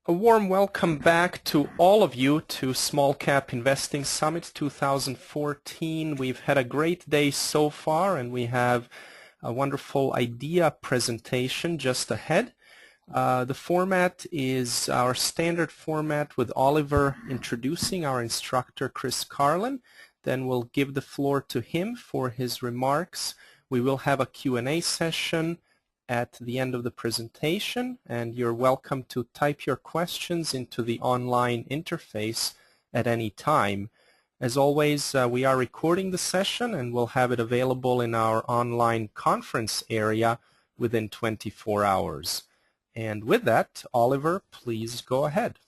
A warm welcome back to all of you to Small Cap Investing Summit 2014. We've had a great day so far, and we have a wonderful idea presentation just ahead. The format is our standard format with Oliver introducing our instructor, Chris Karlin. Then we'll give the floor to him for his remarks. We will have a Q&A session at the end of the presentation, and you're welcome to type your questions into the online interface at any time. As always, we are recording the session and we'll have it available in our online conference area within 24 hours. And with that, Oliver, please go ahead.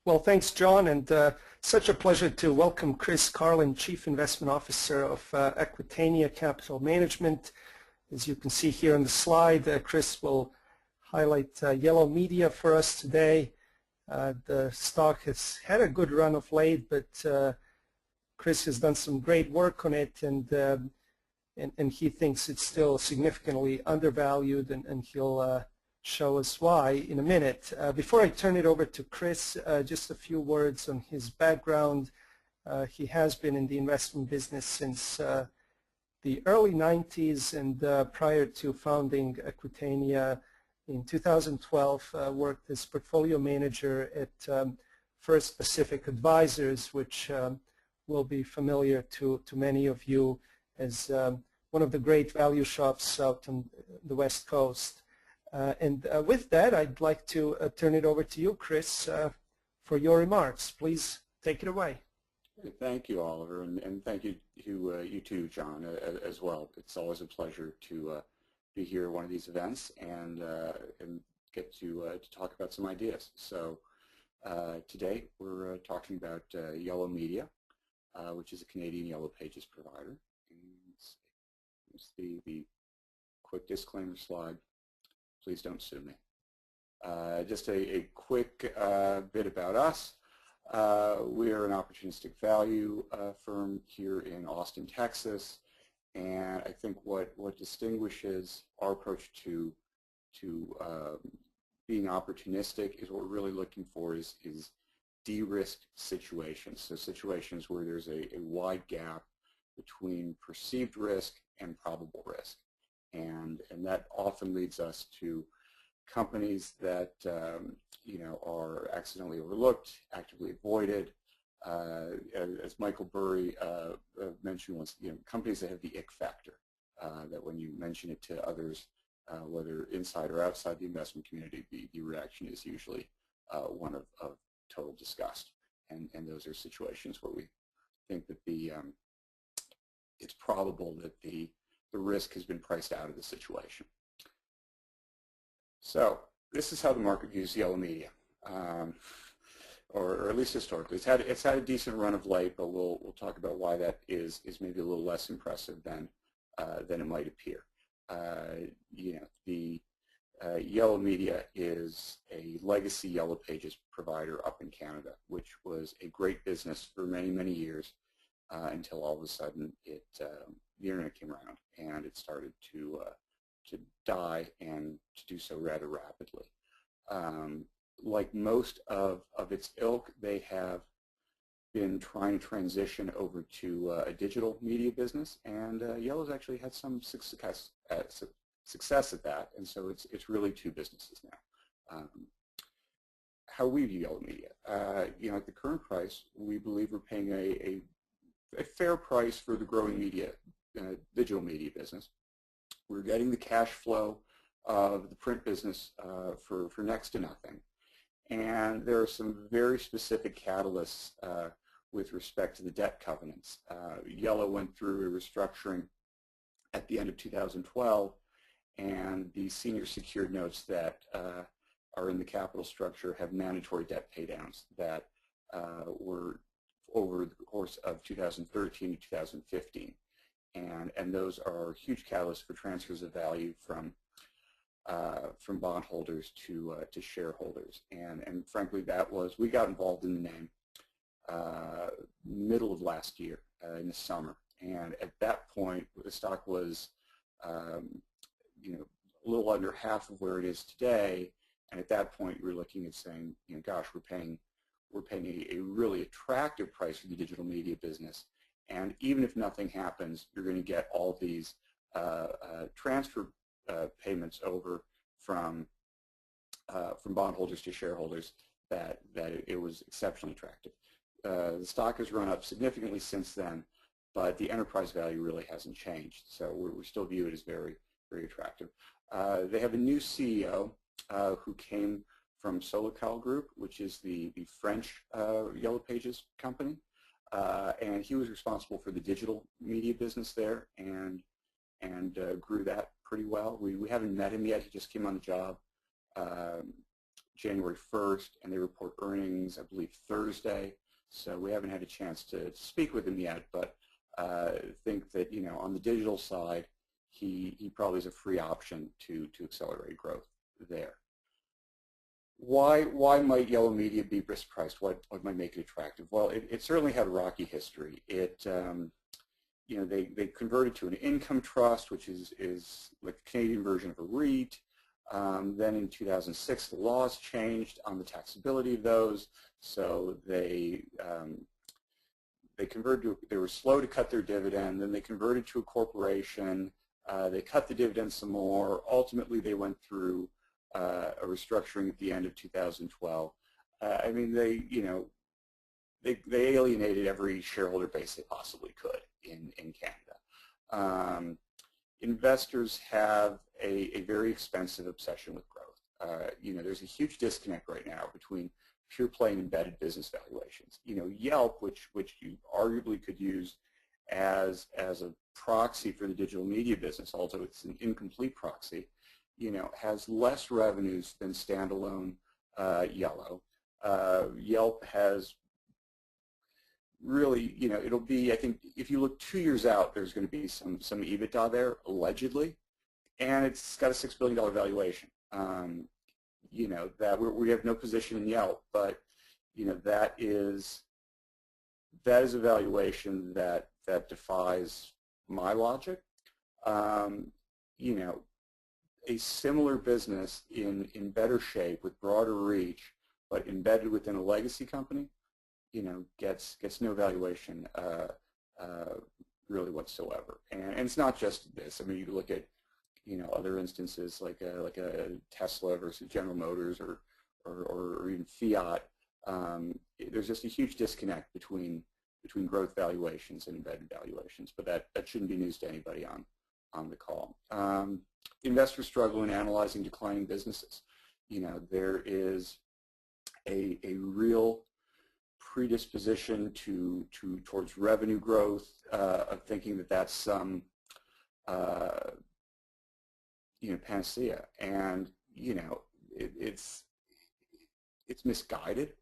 Well, thanks, John, and such a pleasure to welcome Chris Karlin, Chief Investment Officer of Aquitania Capital Management. As you can see here on the slide, Chris will highlight Yellow Media for us today. The stock has had a good run of late, but Chris has done some great work on it, and he thinks it's still significantly undervalued, and he'll show us why in a minute. Before I turn it over to Chris, just a few words on his background. He has been in the investment business since the early 90s, and prior to founding Aquitania in 2012, worked as portfolio manager at First Pacific Advisors, which will be familiar to many of you as one of the great value shops out on the West Coast. And with that, I'd like to turn it over to you, Chris, for your remarks. Please take it away. Thank you, Oliver, and thank you you too, John, as well. It's always a pleasure to be here at one of these events and get to talk about some ideas. So today we're talking about Yellow Media, which is a Canadian Yellow Pages provider. Let's see the quick disclaimer slide. Please don't sue me. Just a quick bit about us. We are an opportunistic value firm here in Austin, Texas, and I think what distinguishes our approach to being opportunistic is what we're really looking for is de-risked situations. So situations where there's a wide gap between perceived risk and probable risk, and that often leads us to companies that are accidentally overlooked, actively avoided. As Michael Burry mentioned once, companies that have the ick factor, that when you mention it to others, whether inside or outside the investment community, the reaction is usually one of total disgust. And those are situations where we think that it's probable that the risk has been priced out of the situation. So this is how the market views Yellow Media, or at least historically. It's had a decent run of late, but we'll talk about why that is maybe a little less impressive than it might appear. The Yellow Media is a legacy Yellow Pages provider up in Canada, which was a great business for many, many years until all of a sudden the internet came around and it started to die, and to do so rather rapidly. Like most of its ilk, they have been trying to transition over to a digital media business, and Yellow's actually had some success at that, and so it's really two businesses now. How we view Yellow Media, at the current price, we believe we're paying a fair price for the growing media, digital media business. We're getting the cash flow of the print business for next to nothing. And there are some very specific catalysts with respect to the debt covenants. Yellow went through a restructuring at the end of 2012, and the senior secured notes that are in the capital structure have mandatory debt paydowns that were over the course of 2013 to 2015. And those are huge catalysts for transfers of value from bondholders to shareholders. And frankly, we got involved in the name middle of last year in the summer. And at that point, the stock was a little under half of where it is today, And at that point, we're looking at saying, gosh, we're paying a really attractive price for the digital media business. And even if nothing happens, you're going to get all these transfer payments over from bondholders to shareholders that it was exceptionally attractive. The stock has run up significantly since then, but the enterprise value really hasn't changed. So we still view it as very, very attractive. They have a new CEO who came from Solocal Group, which is the French Yellow Pages company. And he was responsible for the digital media business there and grew that pretty well. We haven't met him yet. He just came on the job January 1st, and they report earnings, I believe, Thursday. So we haven't had a chance to speak with him yet, but think that, on the digital side, he probably is a free option to accelerate growth there. Why might yellow media be risk priced? What might make it attractive? Well, it certainly had a rocky history. They converted to an income trust, which is like the Canadian version of a REIT. Then in 2006, the laws changed on the taxability of those, so they converted to. They were slow to cut their dividend. Then they converted to a corporation. They cut the dividend some more. Ultimately, they went through a restructuring at the end of 2012. I mean, they alienated every shareholder base they possibly could in Canada. Investors have a very expensive obsession with growth. There's a huge disconnect right now between pure play and embedded business valuations. Yelp, which you arguably could use as a proxy for the digital media business, although it's an incomplete proxy, has less revenues than standalone Yellow. Yelp has really, it'll be, I think, if you look 2 years out, there's going to be some EBITDA there, allegedly, and it's got a $6 billion valuation. That we have no position in Yelp, but that is a valuation that defies my logic. A similar business in better shape with broader reach, but embedded within a legacy company, gets no valuation really whatsoever. And it's not just this. I mean, you look at other instances like a Tesla versus General Motors or even Fiat. There's just a huge disconnect between growth valuations and embedded valuations, but that shouldn't be news to anybody on the call. Investors struggle in analyzing declining businesses. There is a real predisposition towards revenue growth, of thinking that that's some panacea, and it's misguided.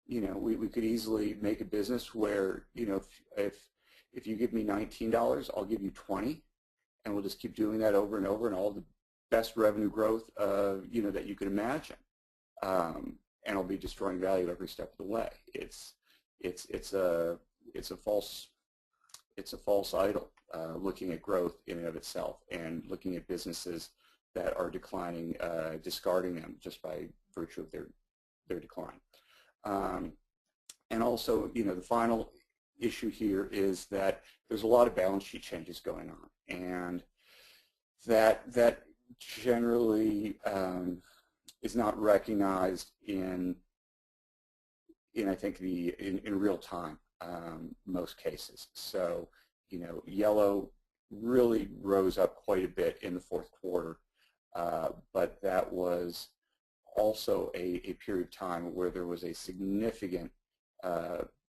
We could easily make a business where if you give me $19, I'll give you 20, and we'll just keep doing that over and over, and all the best revenue growth that you could imagine, and I'll be destroying value every step of the way. It's a false idol, looking at growth in and of itself, and looking at businesses that are declining, discarding them just by virtue of their decline. And also, the final issue here is that there's a lot of balance sheet changes going on, and that generally is not recognized in I think in real time, most cases. So Yellow really rose up quite a bit in the fourth quarter, but that was also a period of time where there was a significant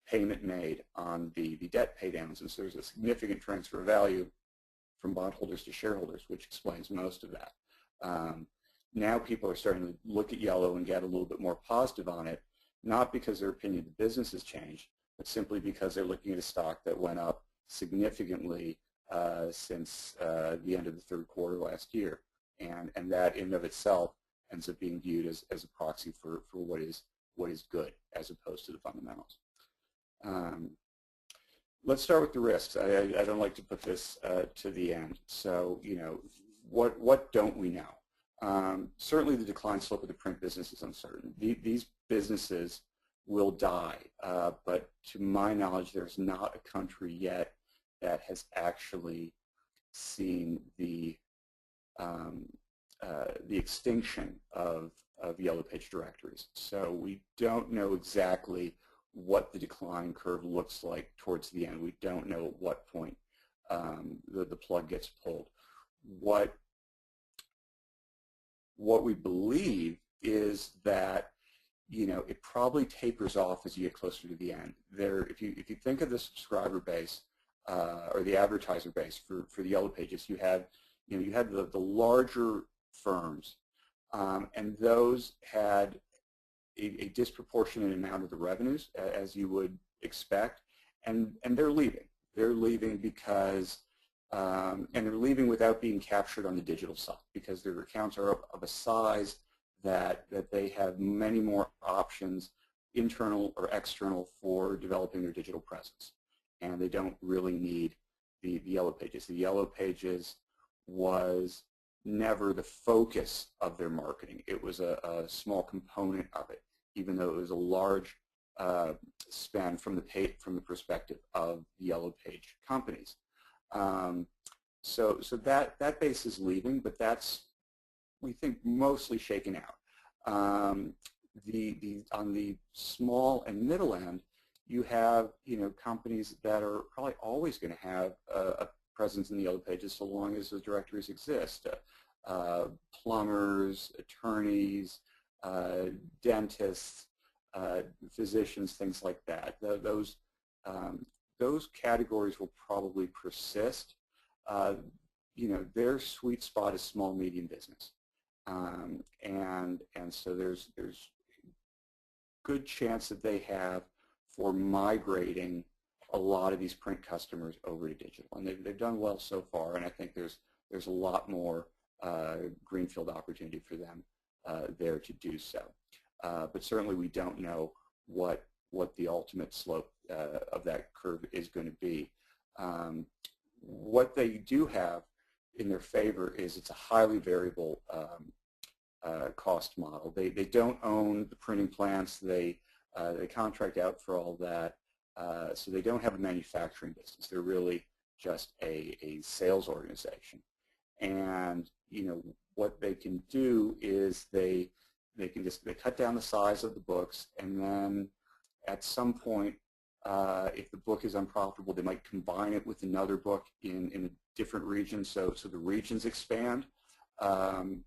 payment made on the debt paydowns, and so there's a significant transfer of value from bondholders to shareholders, which explains most of that. Now people are starting to look at Yellow and get a little bit more positive on it, not because their opinion of the business has changed, but simply because they're looking at a stock that went up significantly since the end of the third quarter last year, and that in and of itself ends up being viewed as a proxy for what is good, as opposed to the fundamentals. Let's start with the risks. I don't like to put this to the end. So what don't we know? Certainly the decline slope of the print business is uncertain. These businesses will die, but to my knowledge there's not a country yet that has actually seen the extinction of Yellow Page directories. So we don't know exactly what the decline curve looks like towards the end. We don't know at what point the plug gets pulled. What we believe is that, you know, it probably tapers off as you get closer to the end. If you think of the subscriber base or the advertiser base for the Yellow Pages, you had the larger firms, and those had a disproportionate amount of the revenues, as you would expect, and they're leaving. They're leaving because, and they're leaving without being captured on the digital side, because their accounts are of a size that they have many more options, internal or external, for developing their digital presence, and they don't really need the Yellow Pages. The Yellow Pages was never the focus of their marketing. It was a small component of it, even though it was a large spend from the perspective of the Yellow Page companies. So that base is leaving, but that's, we think, mostly shaken out. On the small and middle end, you have, you know, companies that are probably always going to have a presence in the Yellow Pages so long as those directories exist. Plumbers, attorneys, dentists, physicians, things like that. Those categories will probably persist. You know, their sweet spot is small, medium business, and so there's good chance that they have for migrating a lot of these print customers over to digital, and they've done well so far. And I think there's a lot more greenfield opportunity for them there to do so. But certainly we don't know what the ultimate slope of that curve is going to be. What they do have in their favor is it's a highly variable cost model. They don't own the printing plants. They contract out for all that. So they don't have a manufacturing business. They're really just a sales organization. And, you know, what they can do is they cut down the size of the books, and then at some point, if the book is unprofitable, they might combine it with another book in a different region, so the regions expand, and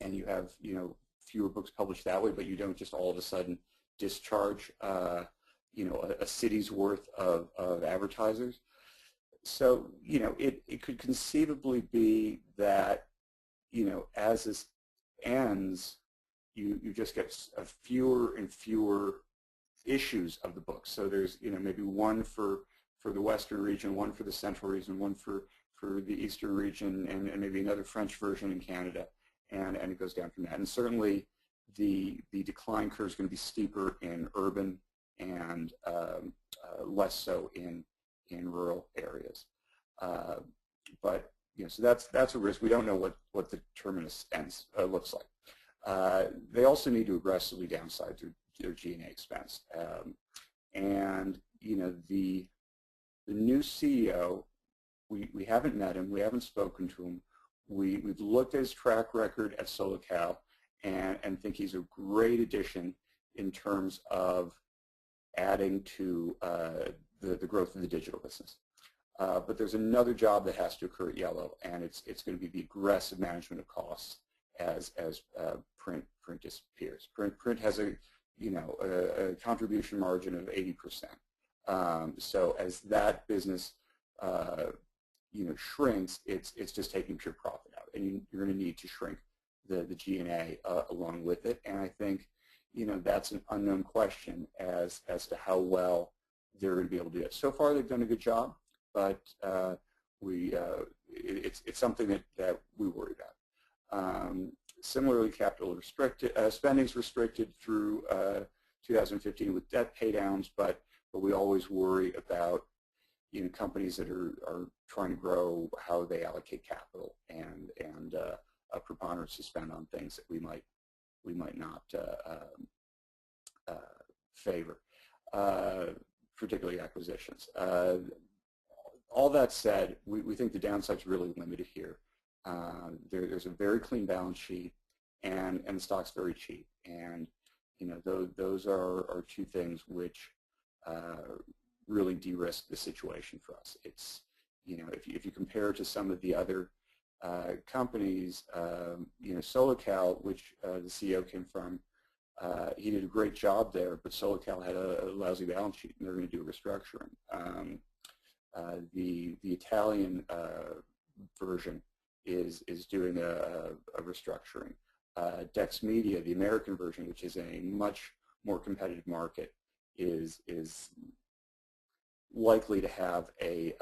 you have, you know, fewer books published that way, but you don't just all of a sudden discharge you know, a city's worth of advertisers. So, you know, it could conceivably be that, you know, as this ends, you just get fewer and fewer issues of the book. So there's, you know, maybe one for the Western region, one for the Central region, one for the Eastern region, and maybe another French version in Canada, and it goes down from that. And certainly the decline curve is going to be steeper in urban and less so in rural areas. But, you know, so that's a risk. We don't know what the terminus ends looks like. They also need to aggressively downsize their G&A expense. And, you know, the new CEO, we haven't met him, we haven't spoken to him. We've looked at his track record at SolarCal and think he's a great addition in terms of adding to the growth of the digital business. But there's another job that has to occur at Yellow, and it's going to be the aggressive management of costs as print disappears. Print has a contribution margin of 80%. So as that business shrinks, it's just taking pure profit out, and you're going to need to shrink the G&A along with it. And I think, you know, that's an unknown question as to how well they're going to be able to do it. So far, they've done a good job, but it's something that we worry about. Similarly, capital restricted, spending's restricted through 2015 with debt paydowns, but we always worry about, you know, companies that are trying to grow, how they allocate capital, and a preponderance to spend on things that we might not favor, particularly acquisitions. All that said, we think the downside's really limited here. There's a very clean balance sheet, and the stock's very cheap. And those are two things which really de-risk the situation for us. It's if you compare it to some of the other companies, Solocal, which the CEO came from, he did a great job there, but Solocal had a lousy balance sheet, and they're going to do a restructuring. The Italian version is doing a restructuring. Dex Media, the American version, which is a much more competitive market, is likely to have a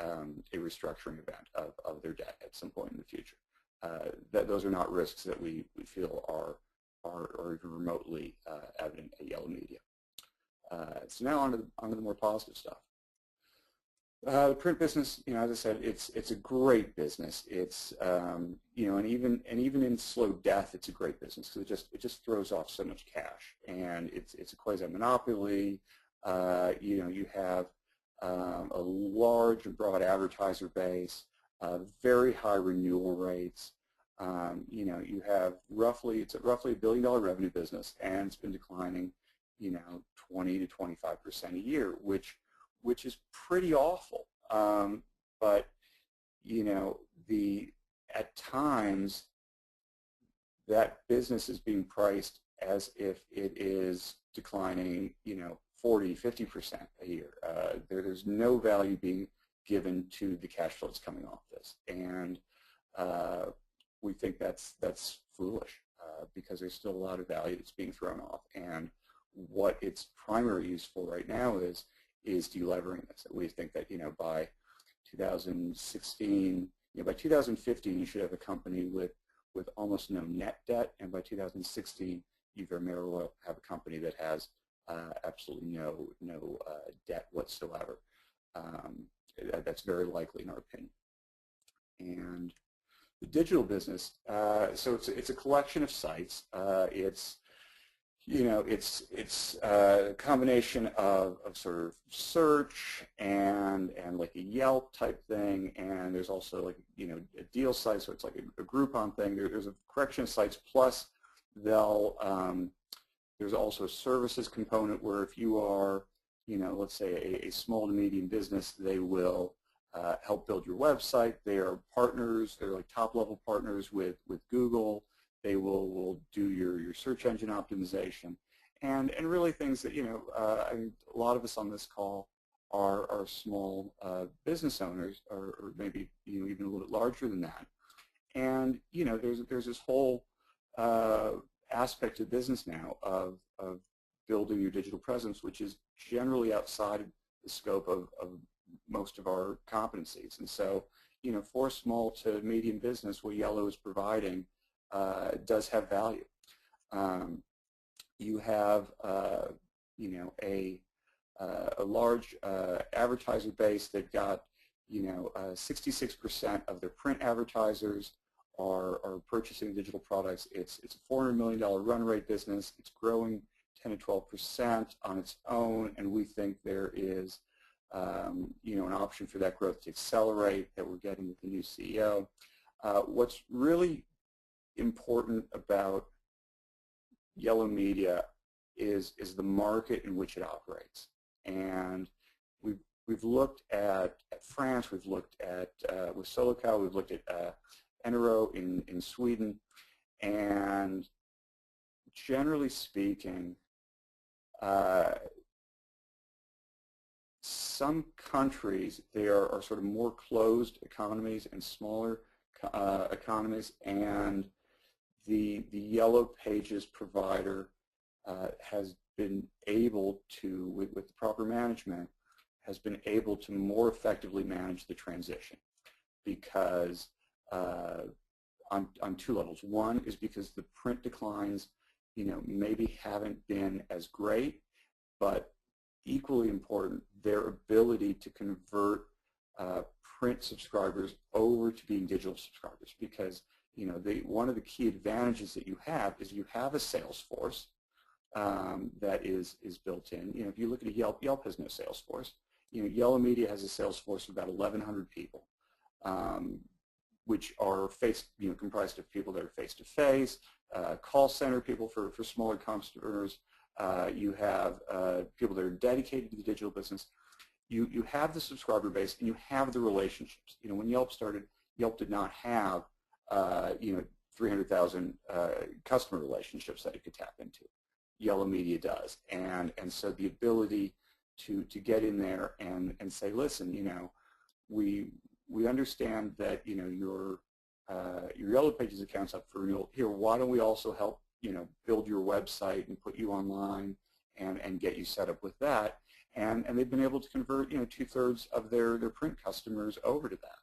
restructuring event of their debt at some point in the future. Those are not risks that we feel are even remotely evident at Yellow Media. So now on to the more positive stuff. The print business, as I said, it's a great business. It's and even in slow death, it's a great business because it just throws off so much cash, and it's a quasi monopoly. You have a large and broad advertiser base, very high renewal rates. You have it's a roughly $1 billion revenue business, and it's been declining, 20 to 25% a year, which is pretty awful. But at times that business is being priced as if it is declining, 40, 50% a year. There's no value being given to the cash flow that's coming off this, and we think that's foolish because there's still a lot of value that's being thrown off, and what its primary use for right now is delevering this. We think that by 2016, by 2015, you should have a company with almost no net debt, and by 2016, you very well have a company that has absolutely no debt whatsoever. That's very likely in our opinion. And the digital business, so it's a collection of sites. It's a combination of sort of search and like a Yelp type thing, and there's also like a deal site, so it's like a Groupon thing. There's a collection of sites, plus there's also a services component where if you are let's say a small to medium business, they will help build your website. They are partners. They're like top-level partners with Google. They will do your search engine optimization, and really things that I mean, a lot of us on this call are small business owners, or maybe even a little bit larger than that. And there's this whole aspect of business now of building your digital presence, which is generally outside the scope of most of our competencies. And so, for a small to medium business, what Yellow is providing does have value. You have, a large advertiser base. They've got, 66% of their print advertisers are purchasing digital products. It's a $400 million run rate business. It's growing 10 to 12% on its own, and we think there is an option for that growth to accelerate that we're getting with the new CEO. What's really important about Yellow Media is the market in which it operates, and we've looked at France, we've looked at with Solocal, we've looked at Enero in Sweden, and generally speaking, some countries, they are sort of more closed economies and smaller economies, and the Yellow Pages provider has been able to, with the proper management, has been able to more effectively manage the transition, because on two levels. One is because the print declines, maybe haven't been as great, but equally important, their ability to convert print subscribers over to being digital subscribers, because one of the key advantages that you have is you have a sales force that is built in. If you look at a Yelp has no sales force. Yellow Media has a sales force of about 1,100 people, which are comprised of people that are face-to-face, call center people for smaller customers. You have people that are dedicated to the digital business. You have the subscriber base and you have the relationships. When Yelp started, Yelp did not have 300,000 customer relationships that it could tap into. Yellow Media does, and so the ability to get in there and say, listen, we understand that your Yellow Pages account's up for renewal. Here, why don't we also help build your website and put you online and get you set up with that? And they've been able to convert 2/3 of their print customers over to that.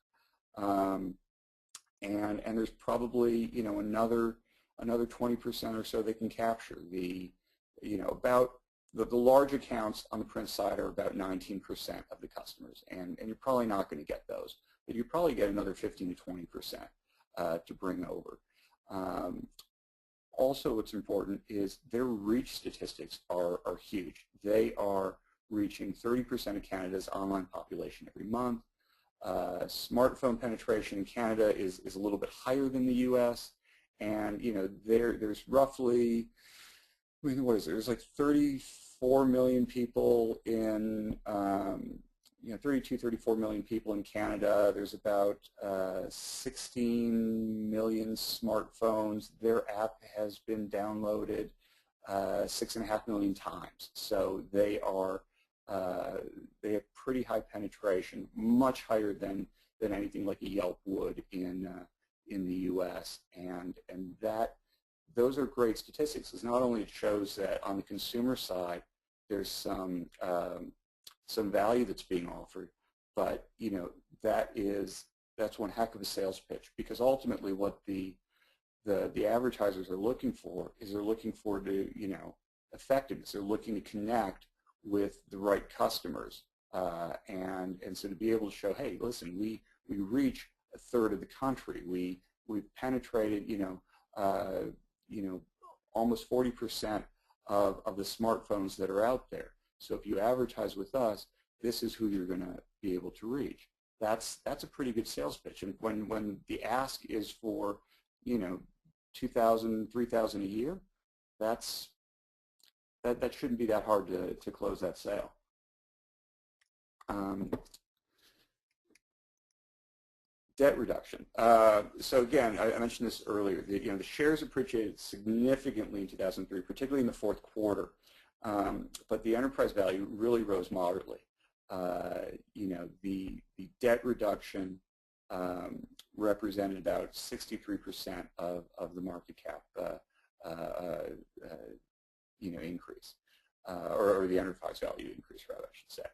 And there's probably another 20% or so they can capture. About the large accounts on the print side are about 19% of the customers, and you're probably not going to get those, but you probably get another 15 to 20% to bring over. Also, what's important is their reach statistics are huge. They are reaching 30% of Canada's online population every month. Smartphone penetration in Canada is a little bit higher than the U.S., and there's roughly, what is it? There's like 34 million people in 32, 34 million people in Canada. There's about 16 million smartphones. Their app has been downloaded 6.5 million times. So they have pretty high penetration, much higher than anything like a Yelp would in the U.S. And those are great statistics, because not only it shows that on the consumer side there's some value that's being offered, but that's one heck of a sales pitch, because ultimately what the advertisers are looking for is they're looking for effectiveness. They're looking to connect with the right customers, and so to be able to show, hey, listen, we reach 1/3 of the country. We've penetrated almost 40% of the smartphones that are out there. So if you advertise with us, this is who you're going to be able to reach. That's a pretty good sales pitch. And when the ask is for $2,000, $3,000 a year, that shouldn't be that hard to close that sale. Debt reduction. So again, I mentioned this earlier. The shares appreciated significantly in 2003, particularly in the fourth quarter. But the enterprise value really rose moderately. The debt reduction represented about 63% of the market cap increase, or the enterprise value increase, rather, I should say.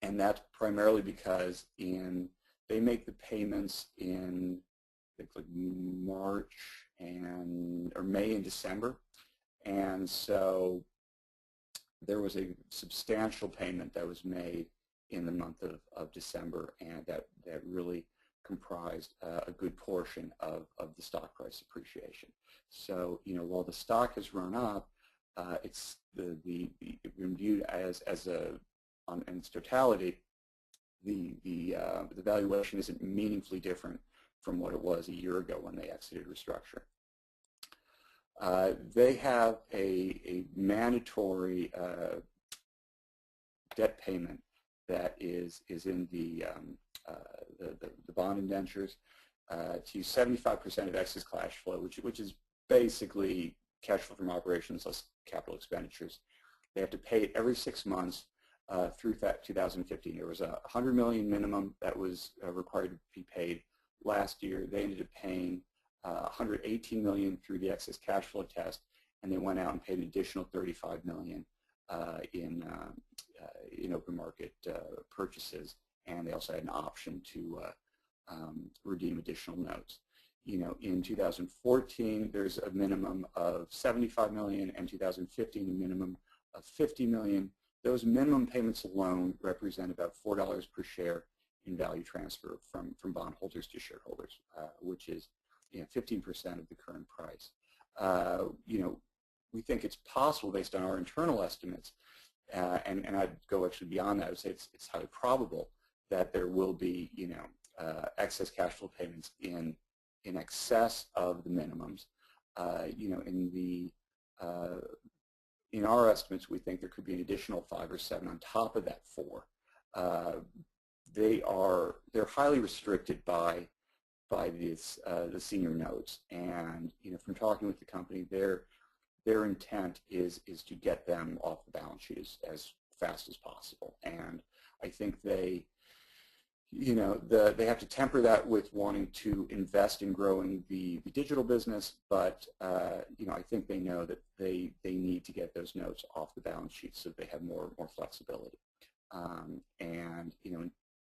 And that's primarily because they make the payments in, I think, like March or May and December, and so there was a substantial payment that was made in the month of December, and that really comprised a good portion of the stock price appreciation. So while the stock has run up, it's been viewed as in its totality, the valuation isn't meaningfully different from what it was a year ago when they exited restructuring. They have a mandatory debt payment that is in the bond indentures to use 75% of excess cash flow, which is basically cash flow from operations less capital expenditures. They have to pay it every 6 months through 2015. There was a $100 million minimum that was required to be paid last year. They ended up paying $118 million through the excess cash flow test, and they went out and paid an additional $35 million in open market purchases, and they also had an option to redeem additional notes. In 2014, there's a minimum of $75 million, and 2015 a minimum of $50 million. Those minimum payments alone represent about $4 per share in value transfer from bondholders to shareholders, which is 15% of the current price. We think it's possible based on our internal estimates, and I'd go actually beyond that. I would say it's highly probable that there will be excess cash flow payments in excess of the minimums. In our estimates, we think there could be an additional 5 or 7 on top of that 4. They're highly restricted by the senior notes, and from talking with the company, their intent is to get them off the balance sheet as fast as possible. And I think they have to temper that with wanting to invest in growing the digital business, but I think they know that they need to get those notes off the balance sheet so they have more flexibility. And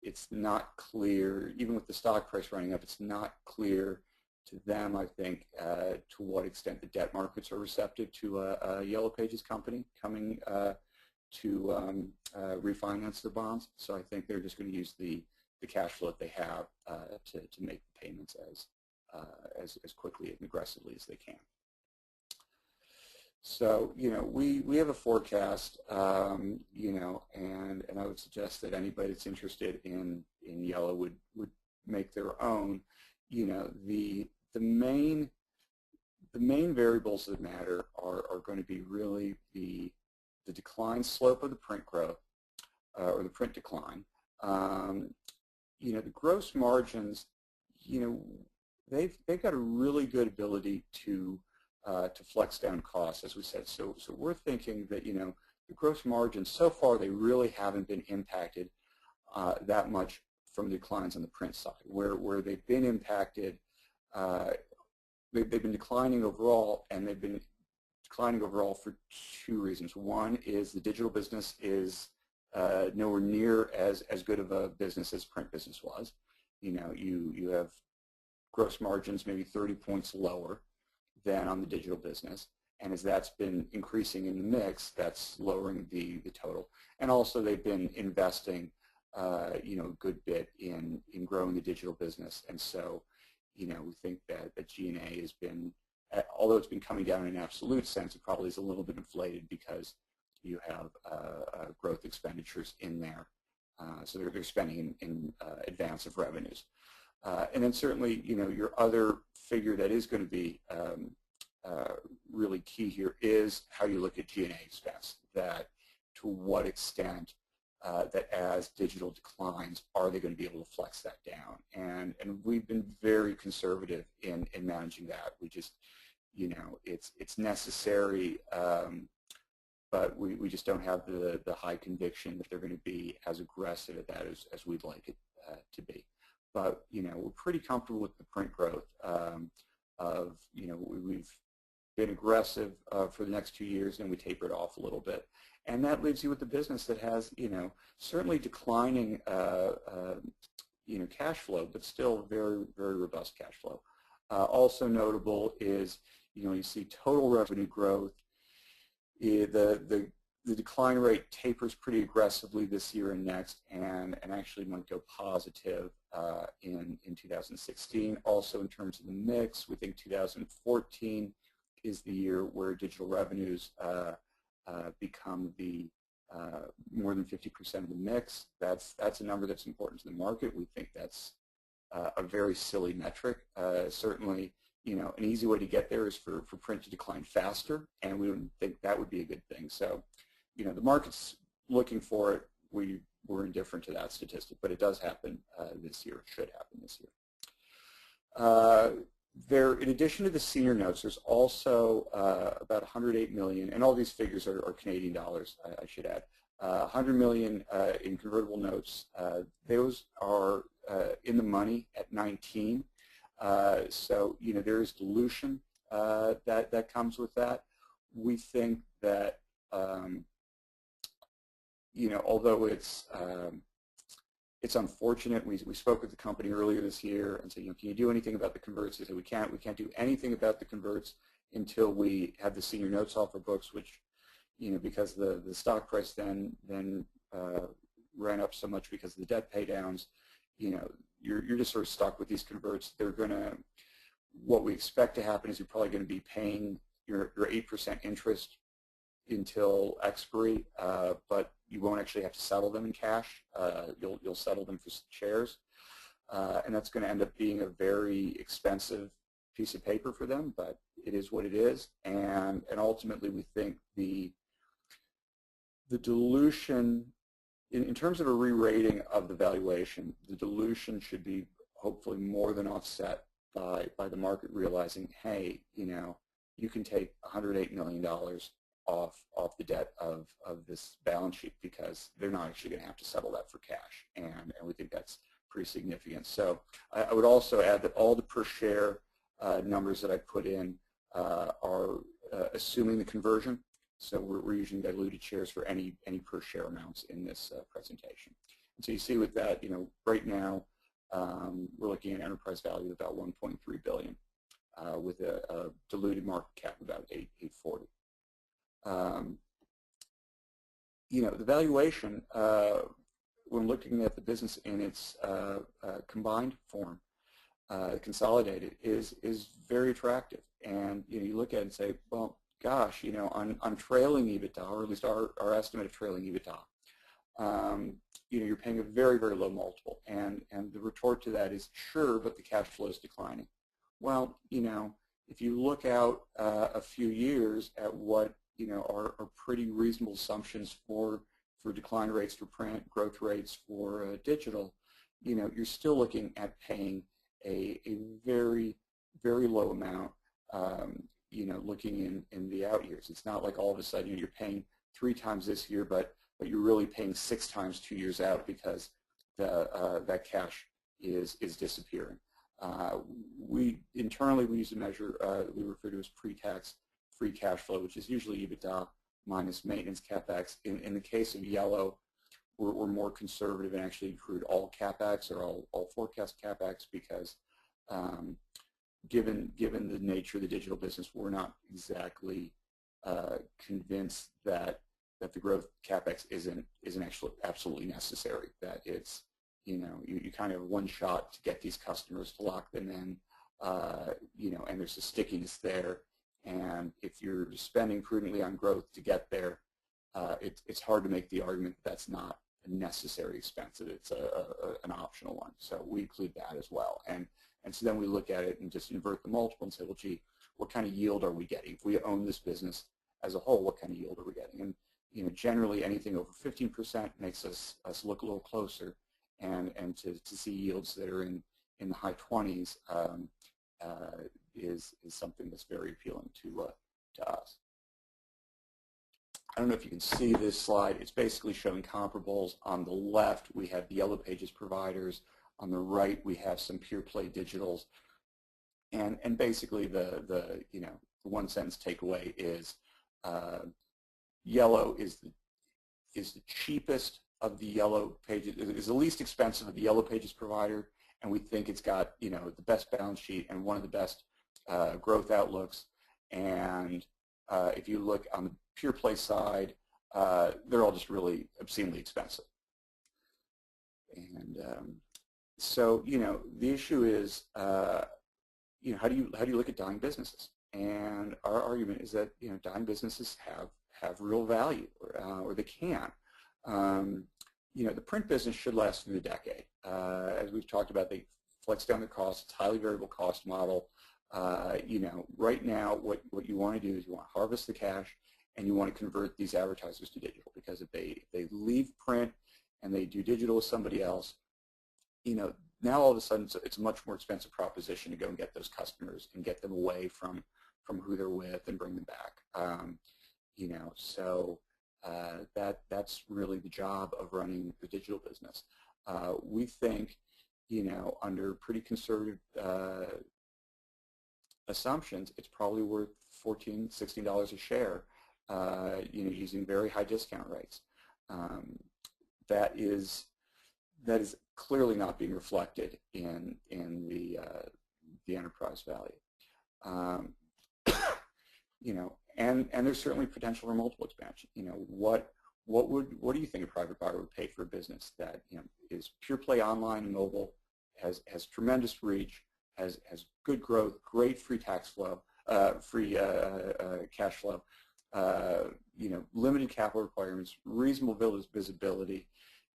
it's not clear, even with the stock price running up, it's not clear to them, I think, to what extent the debt markets are receptive to a Yellow Pages company coming to refinance their bonds. So I think they're just going to use the cash flow that they have to make the payments as quickly and aggressively as they can. So we have a forecast, and I would suggest that anybody that's interested in Yellow would make their own. The main variables that matter are going to be really the decline slope of the print growth or the print decline. The gross margins, they've got a really good ability to flex down costs, as we said. So we're thinking that the gross margins so far, they really haven't been impacted that much from declines on the print side. Where they've been impacted, they've been declining overall, and they've been declining overall for 2 reasons. One is the digital business is nowhere near as good of a business as print business was. You have gross margins maybe 30 points lower than on the digital business, and as that's been increasing in the mix, that's lowering the total. And also they've been investing a good bit in growing the digital business, and so we think that G&A has been, although it's been coming down in an absolute sense, it probably is a little bit inflated because you have growth expenditures in there, so they're spending in advance of revenues. And then certainly, your other figure that is going to be really key here is how you look at G&A expense, that to what extent that as digital declines, are they going to be able to flex that down? And we've been very conservative in managing that. We just, it's necessary, but we just don't have the high conviction that they're going to be as aggressive at that as we'd like it to be. But we're pretty comfortable with the print growth we've been aggressive for the next 2 years, and we tapered off a little bit, and that leaves you with the business that has certainly declining cash flow, but still very, very robust cash flow. Also notable is you see total revenue growth. The decline rate tapers pretty aggressively this year and next, and actually might go positive in 2016. Also, in terms of the mix, we think 2014 is the year where digital revenues become the more than 50% of the mix. That's a number that's important to the market. We think that's a very silly metric. Certainly, an easy way to get there is for print to decline faster, and we would think that would be a good thing. So, the market's looking for it. We're indifferent to that statistic, but it does happen this year. It should happen this year. In addition to the senior notes, there's also about 108 million, and all these figures are Canadian dollars, I should add. 100 million in convertible notes. Those are in the money at 19. So there is dilution that comes with that. We think that although it's unfortunate, we spoke with the company earlier this year and said, can you do anything about the converts? They said we can't do anything about the converts until we have the senior notes off our books, which because the stock price then ran up so much because of the debt pay downs, you're just sort of stuck with these converts. They're going to, what we expect to happen is you're probably going to be paying your 8% interest until expiry, but you won't actually have to settle them in cash. You'll settle them for shares, and that's going to end up being a very expensive piece of paper for them, but it is what it is. And ultimately, we think the dilution, in terms of a re-rating of the valuation, the dilution should be hopefully more than offset by the market realizing, hey, you can take $108 million off the debt of this balance sheet because they're not actually going to have to settle that for cash, and we think that's pretty significant. So I would also add that all the per share numbers that I put in are assuming the conversion. So we're using diluted shares for any per share amounts in this presentation. And so you see with that, right now we're looking at enterprise value of about $1.3 billion with a diluted market cap of about $840. The valuation, when looking at the business in its combined form, consolidated, is very attractive. And you look at it and say, well, gosh, on trailing EBITDA, or at least our estimate of trailing EBITDA, you're paying a very, very low multiple. And the retort to that is, sure, but the cash flow is declining. Well, if you look out a few years at what are pretty reasonable assumptions for decline rates for print, growth rates for digital, you're still looking at paying a very, very low amount, looking in the out years. It's not like all of a sudden you're paying 3 times this year, but you're really paying 6 times 2 years out because that cash is disappearing. Internally we use a measure we refer to as pre-tax free cash flow, which is usually EBITDA minus maintenance CapEx. In the case of Yellow, we're more conservative and actually include all CapEx or all forecast CapEx because given the nature of the digital business, we're not exactly convinced that the growth CapEx isn't actually absolutely necessary. That it's you kind of have one shot to get these customers to lock them in, and there's a stickiness there. And if you're spending prudently on growth to get there, it's hard to make the argument that that's not a necessary expense, that it's an optional one. So we include that as well. And so then we look at it and just invert the multiple and say, well, gee, what kind of yield are we getting? If we own this business as a whole, what kind of yield are we getting? And generally anything over 15% makes us look a little closer, and to see yields that are in the high 20s is something that's very appealing to us. I don't know if you can see this slide. It's basically showing comparables. On the left, we have the Yellow Pages providers. On the right, we have some pure play digitals. And basically, the one sentence takeaway is Yellow is the cheapest of the Yellow Pages, is the least expensive of the Yellow Pages provider, and we think it's got the best balance sheet and one of the best growth outlooks. And if you look on the pure play side, they're all just really obscenely expensive. And so the issue is how do you look at dying businesses? And our argument is that dying businesses have real value, or they can. The print business should last through the decade. As we've talked about, they flex down the costs. It's a highly variable cost model. Right now, what you want to do is you want to harvest the cash, and you want to convert these advertisers to digital, because if they leave print and they do digital with somebody else, now all of a sudden it's a much more expensive proposition to go and get those customers and get them away from who they're with and bring them back. So that's really the job of running the digital business. We think, under pretty conservative assumptions, it's probably worth $14, $16 a share, using very high discount rates. That is clearly not being reflected in the enterprise value. And there's certainly potential for multiple expansion. What do you think a private buyer would pay for a business that is pure play online and mobile, has tremendous reach, has good growth, great free tax flow, free cash flow, limited capital requirements, reasonable visibility.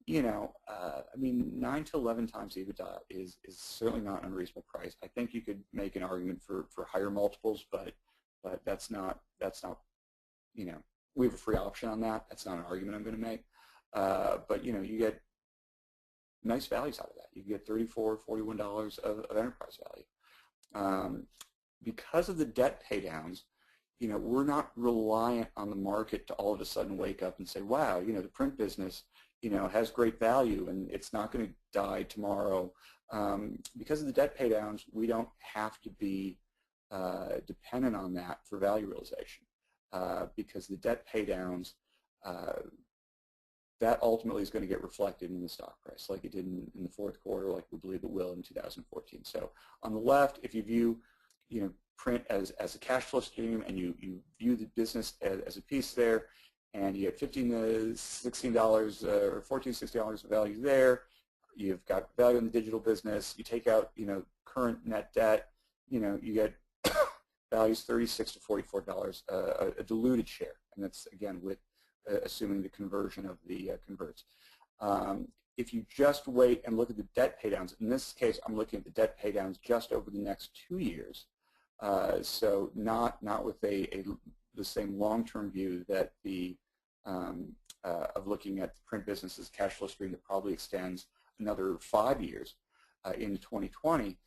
I mean, 9 to 11 times EBITDA is certainly not an unreasonable price. I think you could make an argument for higher multiples, but that's not we have a free option on that. That's not an argument I'm going to make. But you get nice values out of that. You get $34, $41 of enterprise value. Because of the debt paydowns, we're not reliant on the market to all of a sudden wake up and say, wow, the print business, has great value and it's not going to die tomorrow. Because of the debt paydowns, we don't have to be dependent on that for value realization. Because the debt paydowns, that ultimately is going to get reflected in the stock price like it did in the fourth quarter, like we believe it will in 2014. So on the left, if you view print as a cash flow stream and you view the business as a piece there, and you get $15 to $16 or $14 to $16 of value there, you've got value in the digital business, you take out current net debt, you get values $36 to $44 a diluted share, and that's again with assuming the conversion of the converts. If you just wait and look at the debt paydowns, in this case I'm looking at the debt paydowns just over the next 2 years, so not with the same long-term view that of looking at the print business's cash flow stream that probably extends another 5 years into 2020.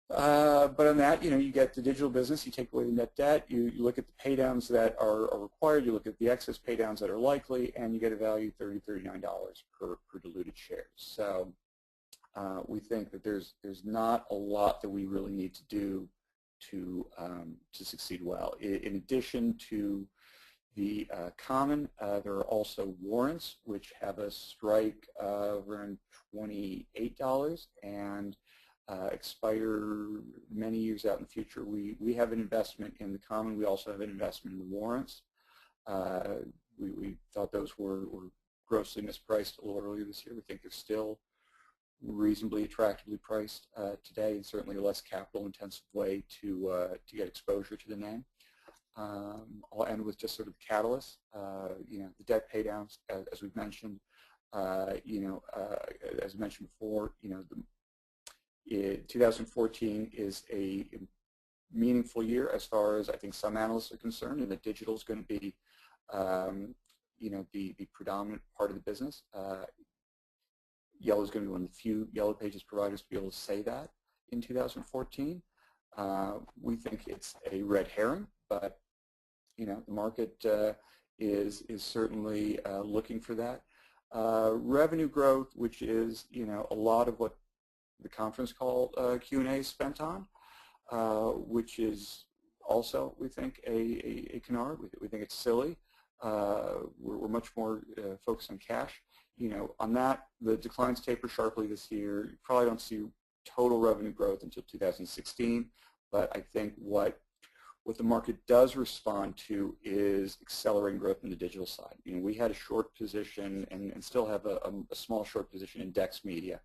But on that, you get the digital business, you take away the net debt, you look at the paydowns that are required, you look at the excess paydowns that are likely, and you get a value $30 to $39 per diluted share. So we think that there's not a lot that we really need to do to succeed well. In addition to the common, there are also warrants which have a strike of around $28 and expire many years out in the future. We have an investment in the common. We also have an investment in the warrants. We thought those were grossly mispriced a little earlier this year. We think they're still reasonably attractively priced today, and certainly a less capital-intensive way to get exposure to the name. I'll end with just sort of the catalyst. The debt paydowns, as we've mentioned. As I mentioned before, 2014 is a meaningful year as far as I think some analysts are concerned, and that digital is going to be, the predominant part of the business. Yale is going to be one of the few Yellow Pages providers to be able to say that in 2014. We think it's a red herring, but the market is certainly looking for that. Revenue growth, which is a lot of what the conference call Q&A is spent on, which is also, we think, a canard. We think it's silly. We're much more focused on cash. On that, the declines taper sharply this year. You probably don't see total revenue growth until 2016, but I think what the market does respond to is accelerating growth in the digital side. We had a short position and still have a small short position in Dex Media.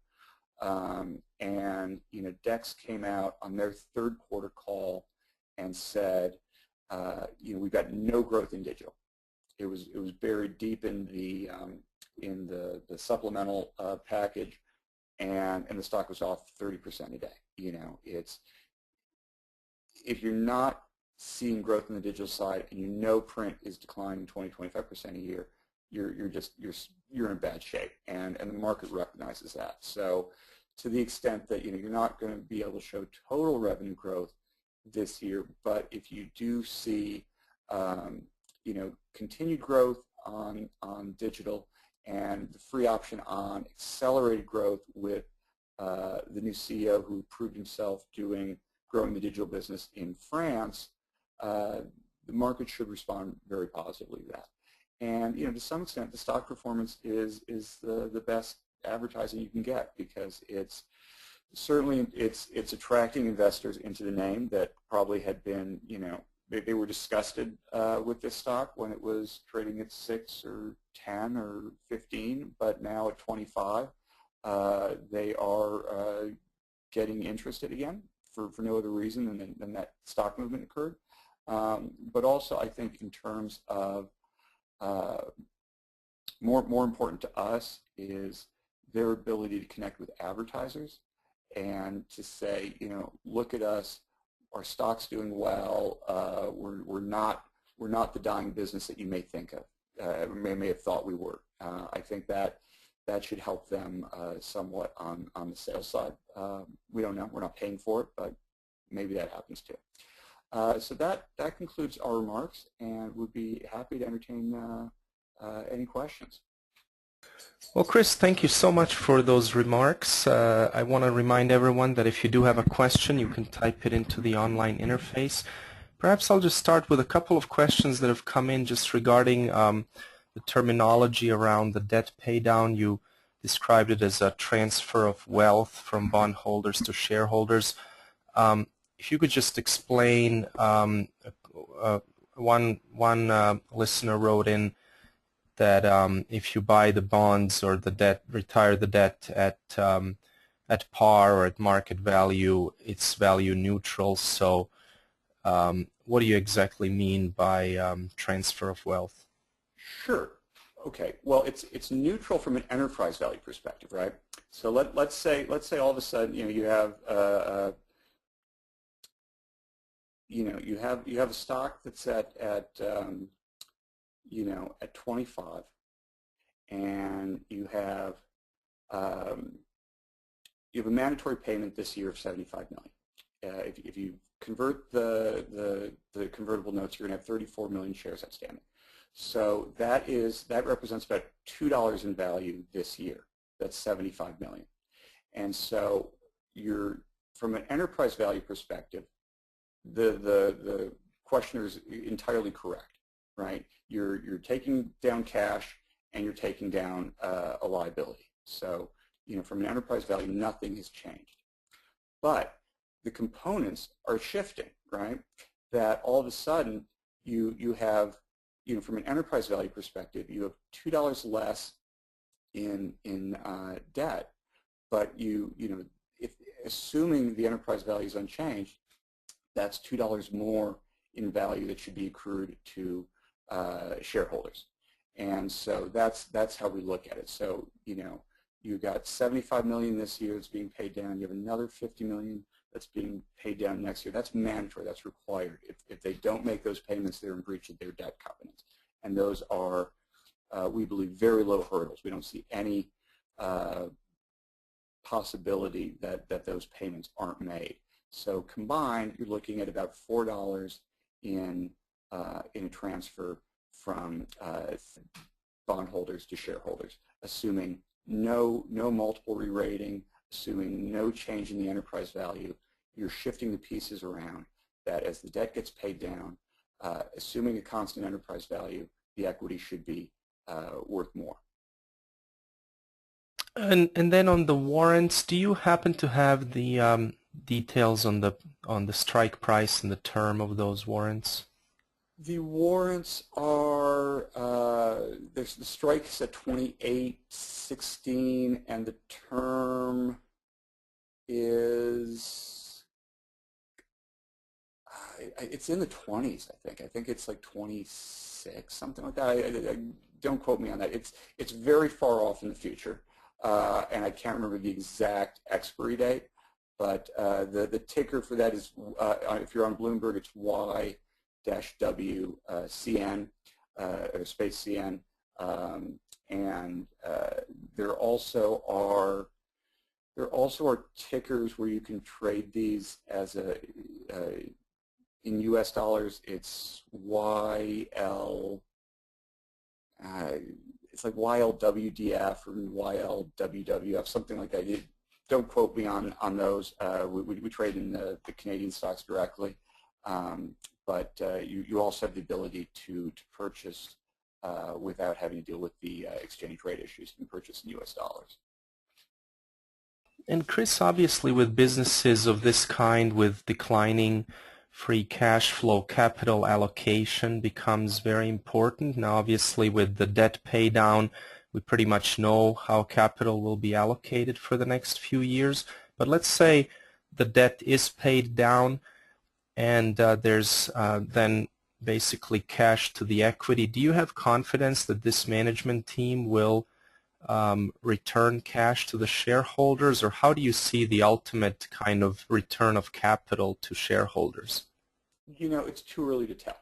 Dex came out on their third quarter call and said, we've got no growth in digital. It was buried deep in the supplemental package, and the stock was off 30% a day. If you're not seeing growth in the digital side and print is declining 20-25% a year, you're in bad shape, and the market recognizes that. So to the extent that you're not going to be able to show total revenue growth this year, but if you do see continued growth on digital and the free option on accelerated growth with the new CEO who proved himself growing the digital business in France, the market should respond very positively to that. And to some extent, the stock performance is the best advertising you can get, because it's certainly it's attracting investors into the name that probably had been they were disgusted with this stock when it was trading at 6 or 10 or 15, but now at 25, they are getting interested again for no other reason than that stock movement occurred. But also I think in terms of more important to us is their ability to connect with advertisers and to say, you know, look at us, our stock's doing well, we're not the dying business that you may think of, may have thought we were. I think that should help them somewhat on the sales side. We don't know, we're not paying for it, but maybe that happens too. So that concludes our remarks, and we'd be happy to entertain any questions. Well, Chris, thank you so much for those remarks. I want to remind everyone that if you do have a question, you can type it into the online interface. Perhaps I'll just start with a couple of questions that have come in just regarding the terminology around the debt paydown. You described it as a transfer of wealth from bondholders to shareholders. If you could just explain, one listener wrote in that if you buy the bonds or the debt, retire the debt at par or at market value, it's value neutral. So what do you exactly mean by transfer of wealth? Sure. Okay. Well, it's neutral from an enterprise value perspective, right? So let's say all of a sudden, you know, you have a stock that's at you know, at 25, and you have a mandatory payment this year of 75 million. If you convert the convertible notes, you're going to have 34 million shares outstanding. So that represents about $2 in value this year. That's 75 million. And so from an enterprise value perspective, the questioner is entirely correct, right? You're taking down cash and you're taking down a liability. So, you know, from an enterprise value, nothing has changed. But the components are shifting, right? That all of a sudden you have, you know, from an enterprise value perspective, you have $2 less in debt, but you know, assuming the enterprise value is unchanged, that's $2 more in value that should be accrued to shareholders. And so that's how we look at it. So, you know, you've got 75 million this year that's being paid down. You have another 50 million that's being paid down next year. That's mandatory. That's required. If they don't make those payments, they're in breach of their debt covenants. And those are, we believe, very low hurdles. We don't see any possibility that those payments aren't made. So combined, you're looking at about $4 in a transfer from bondholders to shareholders, assuming no multiple re-rating, assuming no change in the enterprise value. You're shifting the pieces around that as the debt gets paid down, assuming a constant enterprise value, the equity should be worth more. And then on the warrants, do you happen to have the details on the strike price and the term of those warrants? The warrants are, the strike is at 28.16, and the term is, it's in the 20s, I think. I think it's like 26, something like that. Don't quote me on that. It's very far off in the future, and I can't remember the exact expiry date, but the ticker for that is, if you're on Bloomberg, it's Y-WCN, or space CN, and there also are tickers where you can trade these as in U.S. dollars. It's YL. It's like YLWDF or YLWWF, something like that. Don't quote me on those. We trade in the Canadian stocks directly. But you also have the ability to purchase without having to deal with the exchange rate issues. You can purchase in U.S. dollars. And Chris, obviously with businesses of this kind, with declining free cash flow, capital allocation becomes very important. Now obviously with the debt pay down, we pretty much know how capital will be allocated for the next few years. But let's say the debt is paid down and there's then basically cash to the equity. Do you have confidence that this management team will return cash to the shareholders, or how do you see the ultimate kind of return of capital to shareholders? You know, it's too early to tell.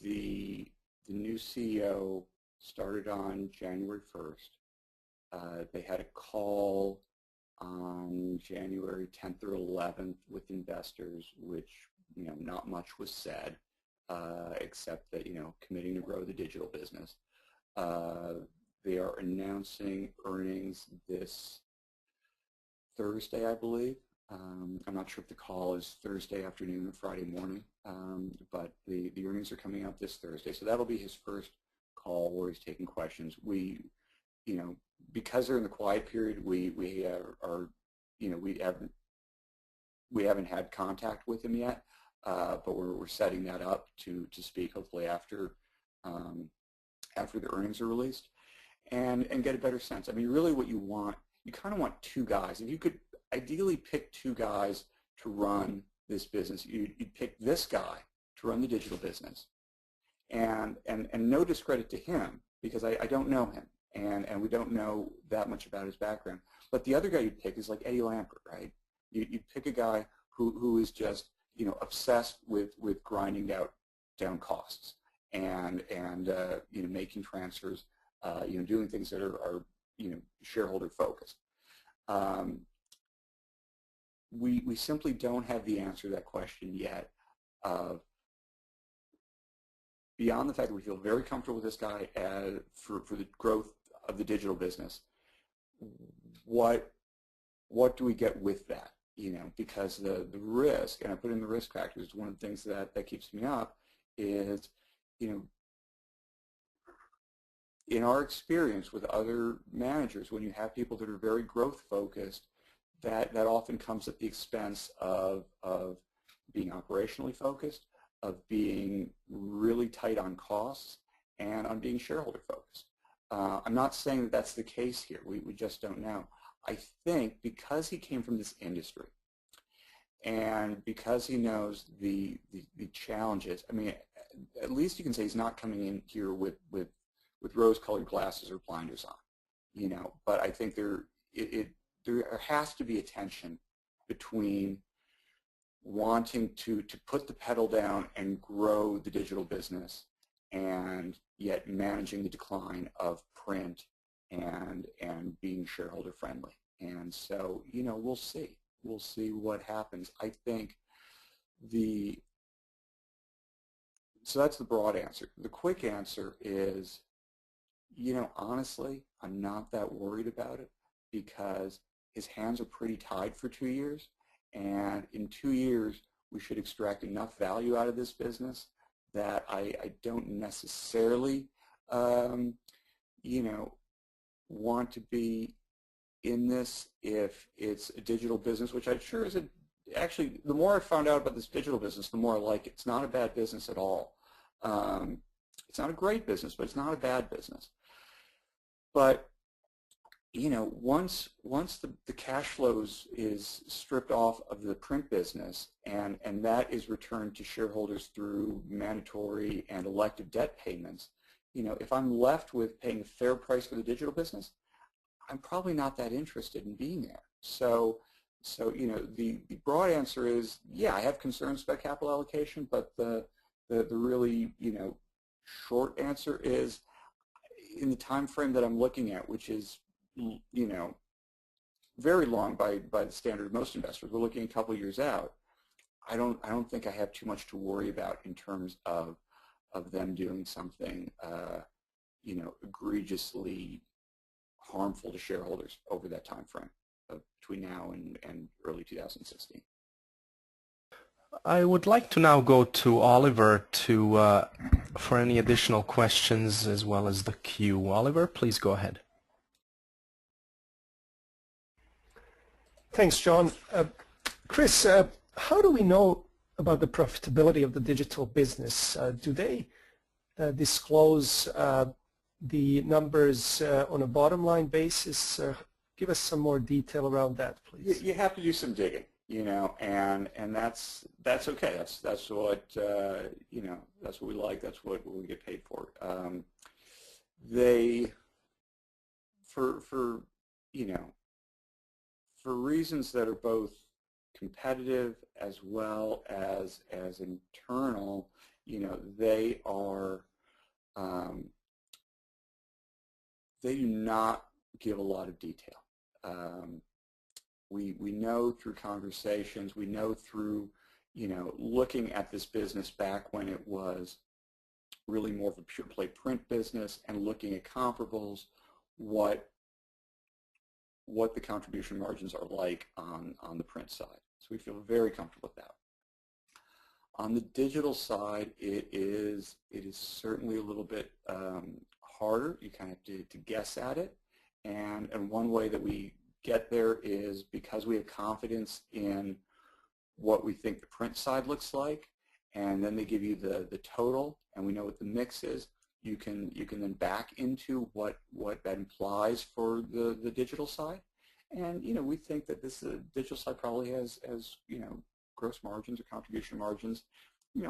The new CEO started on January 1st. They had a call on January 10th or 11th with investors, which, you know, not much was said, except that, you know, committing to grow the digital business. They are announcing earnings this Thursday, I believe. I'm not sure if the call is Thursday afternoon or Friday morning, but the earnings are coming out this Thursday. So that'll be his first call where he's taking questions. We, you know, because they're in the quiet period, we haven't had contact with him yet, but we're setting that up to speak hopefully after the earnings are released, and get a better sense. I mean, really, what you want, you kind of want two guys. If you could ideally pick two guys to run this business, you'd pick this guy to run the digital business, and no discredit to him, because I don't know him, and we don't know that much about his background. But the other guy you'd pick is like Eddie Lampert, right? You'd pick a guy who is just, you know, obsessed with grinding down costs and you know, making transfers, you know, doing things that are you know, shareholder focused. We simply don't have the answer to that question yet. Beyond the fact that we feel very comfortable with this guy for the growth of the digital business, what do we get with that? You know, because the risk, and I put in the risk factors, one of the things that keeps me up is, you know, in our experience with other managers, when you have people that are very growth focused, that often comes at the expense of being operationally focused, of being really tight on costs, and on being shareholder focused. I'm not saying that that's the case here. We just don't know. I think because he came from this industry, and because he knows the challenges, I mean, at least you can say he's not coming in here with rose-colored glasses or blinders on, you know. But I think there has to be a tension between wanting to put the pedal down and grow the digital business, and yet managing the decline of print and being shareholder friendly. And so, you know, we'll see what happens. I think so that's the broad answer. The quick answer is, you know, honestly, I'm not that worried about it, because his hands are pretty tied for 2 years, and in 2 years we should extract enough value out of this business that I don't necessarily, you know, want to be in this if it's a digital business, which I'm sure is actually, the more I found out about this digital business, the more I like it. It's not a bad business at all. It's not a great business, but it's not a bad business. But, you know, once the cash flows is stripped off of the print business, and that is returned to shareholders through mandatory and elective debt payments, you know, if I'm left with paying a fair price for the digital business, I'm probably not that interested in being there. So you know, the broad answer is, yeah, I have concerns about capital allocation, but the really, you know, short answer is, in the time frame that I'm looking at, which is, you know, very long by the standard of most investors, we're looking a couple years out. I don't think I have too much to worry about in terms of them doing something, you know, egregiously harmful to shareholders over that time frame between now and early 2016. I would like to now go to Oliver for any additional questions as well as the queue. Oliver, please go ahead. Thanks, John. Chris, how do we know about the profitability of the digital business? Do they disclose the numbers on a bottom line basis? give us some more detail around that, please. You have to do some digging, and that's okay. That's what that's what we like. That's what we get paid for. They for reasons that are both competitive as well as internal, they are they do not give a lot of detail. We know through conversations, we know through looking at this business back when it was really more of a pure play print business and looking at comparables, what the contribution margins are like on the print side. So we feel very comfortable with that. On the digital side, it is certainly a little bit harder. You kind of have to guess at it. And one way that we get there is because we have confidence in what we think the print side looks like, and then they give you the total, and we know what the mix is. You can then back into what that implies for the digital side, and we think that this digital side probably has gross margins or contribution margins,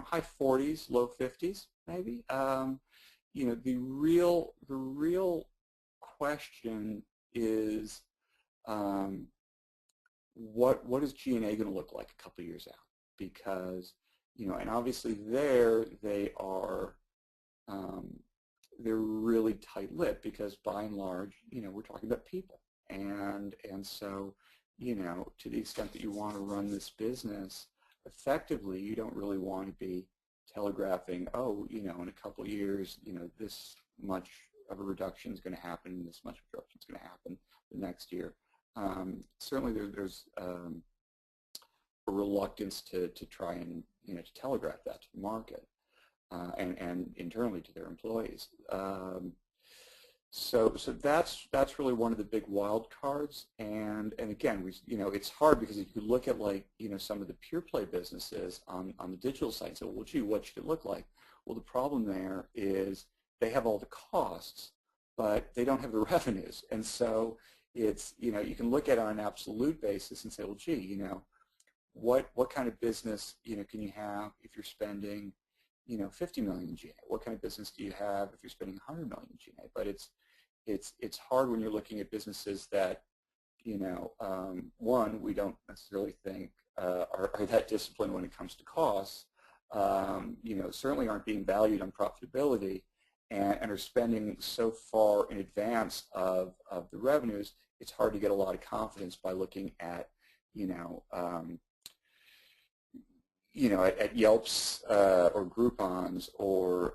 high 40s, low 50s maybe. The real question is what is G&A going to look like a couple of years out? Because and obviously they are they're really tight-lipped because by and large we're talking about people, and so to the extent that you want to run this business effectively, you don't really want to be telegraphing, oh, in a couple of years, this much of a reduction is going to happen, and this much of a reduction is going to happen the next year. Certainly there's a reluctance to try and to telegraph that to the market and internally to their employees. So that's really one of the big wild cards, and again it's hard because if you look at some of the pure play businesses on the digital side, so well gee, what should it look like? Well, the problem there is they have all the costs, but they don't have the revenues, and so it's you can look at it on an absolute basis and say, well gee, what kind of business can you have if you're spending 50 million in G&A? What kind of business do you have if you're spending 100 million in G&A? But it's hard when you're looking at businesses that one, we don't necessarily think are that disciplined when it comes to costs. Certainly aren't being valued on profitability, and are spending so far in advance of the revenues. It's hard to get a lot of confidence by looking at at Yelp's or Groupon's or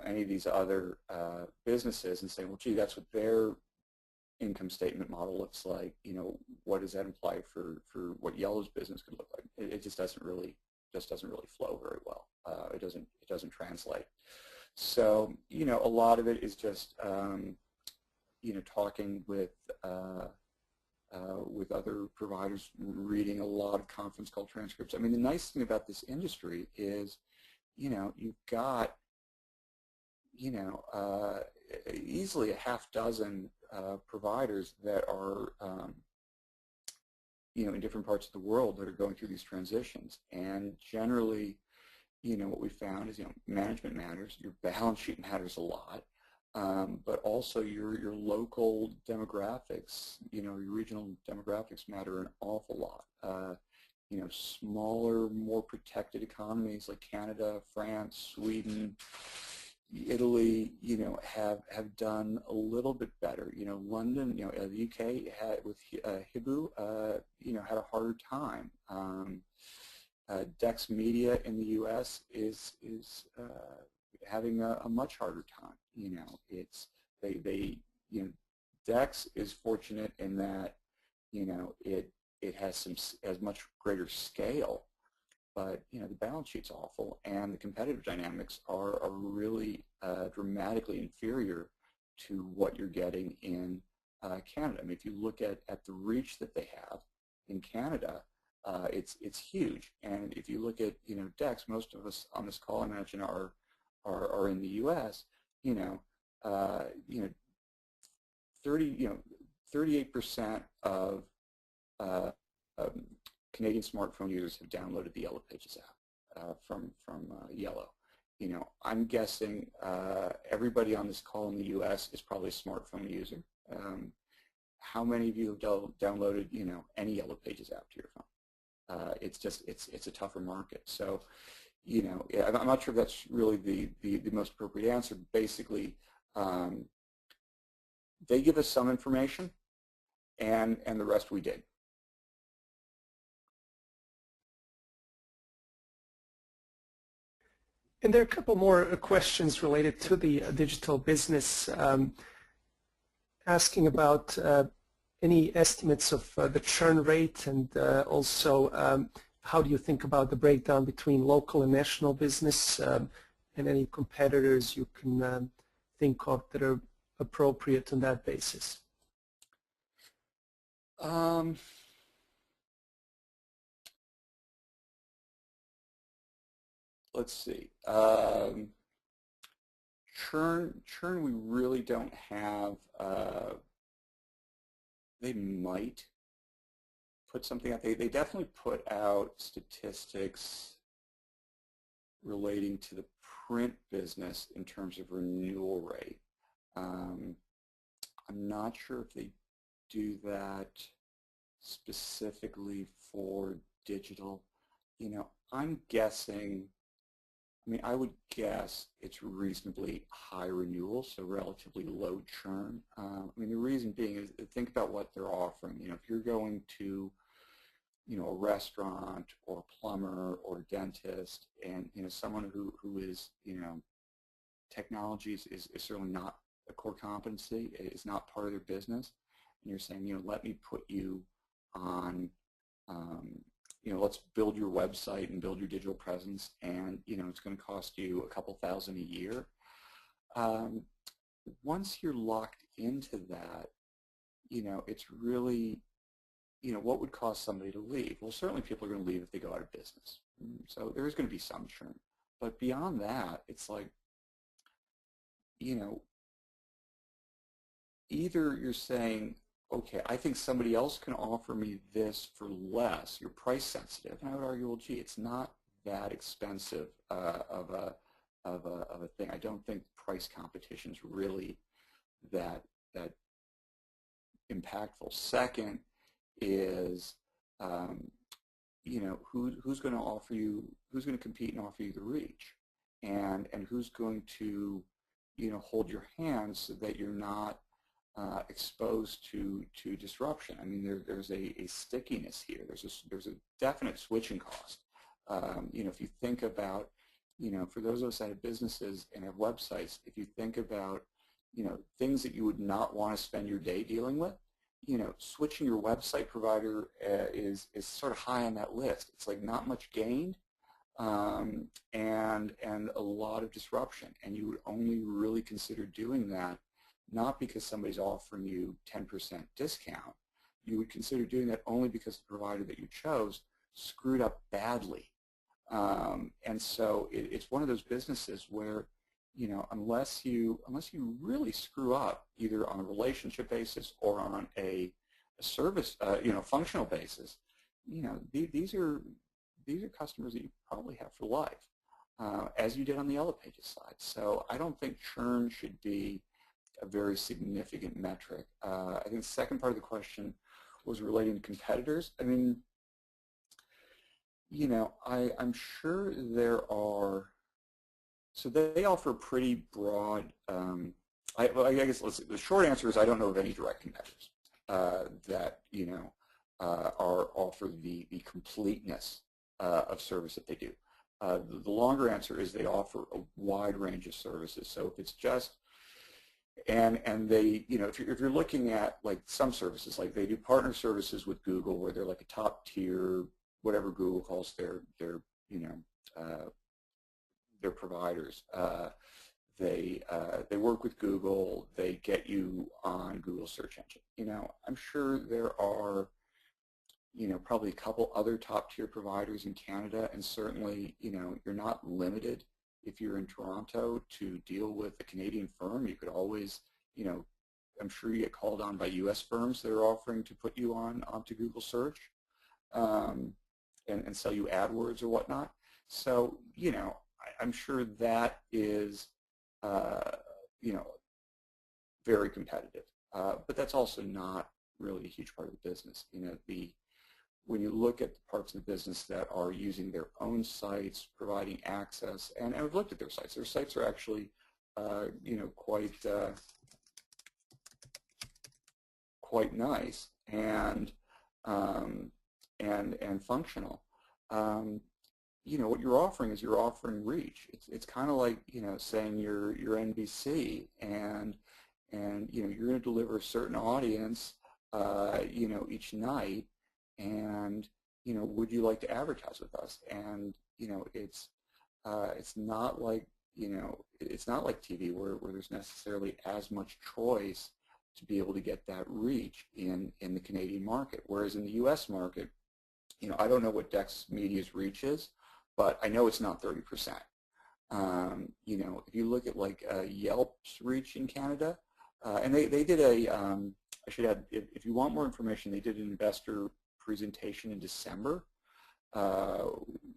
any of these other businesses and saying, well, gee, that's what their income statement model looks like. What does that imply for what Yellow's business could look like? It just doesn't really flow very well. It doesn't translate. So a lot of it is just talking with other providers, reading a lot of conference call transcripts. I mean, the nice thing about this industry is, you've got, easily a half dozen providers that are, in different parts of the world that are going through these transitions. And generally, what we found is, management matters, your balance sheet matters a lot. But also your local demographics, your regional demographics matter an awful lot. Smaller, more protected economies like Canada, France, Sweden, Italy, have done a little bit better. London, the UK had with Hibu, had a harder time. Dex Media in the U.S. is having a much harder time. Dex is fortunate in that it has much greater scale, but the balance sheet's awful, and the competitive dynamics are really dramatically inferior to what you're getting in Canada. I mean, if you look at the reach that they have in Canada, it's huge. And if you look at Dex, most of us on this call, I imagine, are in the U.S. 38% of Canadian smartphone users have downloaded the Yellow Pages app from Yellow. I'm guessing everybody on this call in the U.S. is probably a smartphone user. How many of you have downloaded, any Yellow Pages app to your phone? It's a tougher market. So, I'm not sure if that's really the most appropriate answer. Basically, they give us some information, and the rest we dig. And there are a couple more questions related to the digital business, asking about any estimates of the churn rate, and also how do you think about the breakdown between local and national business, and any competitors you can think of that are appropriate on that basis? Let's see. Churn we really don't have. They might put something out. They definitely put out statistics relating to the print business in terms of renewal rate. I'm not sure if they do that specifically for digital. I'm guessing, I would guess it's reasonably high renewal, so relatively low churn. The reason being is, think about what they're offering. If you're going to, a restaurant or a plumber or a dentist, and someone who is, technology is certainly not a core competency, it's not part of their business, and you're saying, let me put you on, let's build your website and build your digital presence, and it's going to cost you a couple $1,000 a year. Once you're locked into that, it's really, what would cause somebody to leave? Well, certainly people are going to leave if they go out of business. So there is going to be some churn. But beyond that, it's like, either you're saying, okay, I think somebody else can offer me this for less. You're price sensitive, and I would argue, well, gee, it's not that expensive of a thing. I don't think price competition is really that impactful. Second is, who's going to offer you, who's going to compete and offer you the reach, and who's going to, hold your hand so that you're not exposed to disruption. There's a stickiness here. There's a definite switching cost. If you think about, for those of us that have businesses and have websites, if you think about, things that you would not want to spend your day dealing with, switching your website provider is sort of high on that list. It's like not much gained, and a lot of disruption, and you would only really consider doing that not because somebody's offering you 10% discount. You would consider doing that only because the provider that you chose screwed up badly. And so it's one of those businesses where, unless you really screw up, either on a relationship basis or on a service, functional basis, these are customers that you probably have for life, as you did on the Yellow Pages side. So I don't think churn should be a very significant metric. I think the second part of the question was relating to competitors. I'm sure there are, so they offer pretty broad, I guess the short answer is I don't know of any direct competitors that, offer the completeness of service that they do. The longer answer is they offer a wide range of services. So if it's just, and they, if you're looking at like some services, like they do partner services with Google, where they're like a top tier, whatever Google calls their providers. They work with Google. They get you on Google search engine. I'm sure there are, probably a couple other top tier providers in Canada, and certainly, you're not limited. If you're in Toronto to deal with a Canadian firm, you could always, I'm sure you get called on by U.S. firms that are offering to put you onto Google search and sell you AdWords or whatnot. So, you know, I'm sure that is, you know, very competitive. But that's also not really a huge part of the business. You know, when you look at the parts of the business that are using their own sites, providing access, and I've looked at their sites. Their sites are actually, you know, quite nice and functional. You know, what you're offering is you're offering reach. It's kind of like, you know, saying you're NBC and you know, you're going to deliver a certain audience, you know, each night, and you know, would you like to advertise with us? And you know, it's not like, you know, it's not like TV where there's necessarily as much choice to be able to get that reach in the Canadian market. Whereas in the U.S. market, you know, I don't know what Dex Media's reach is, but I know it's not 30%. You know, if you look at like Yelp's reach in Canada, and they did a, I should add, if you want more information, they did an investor presentation in December,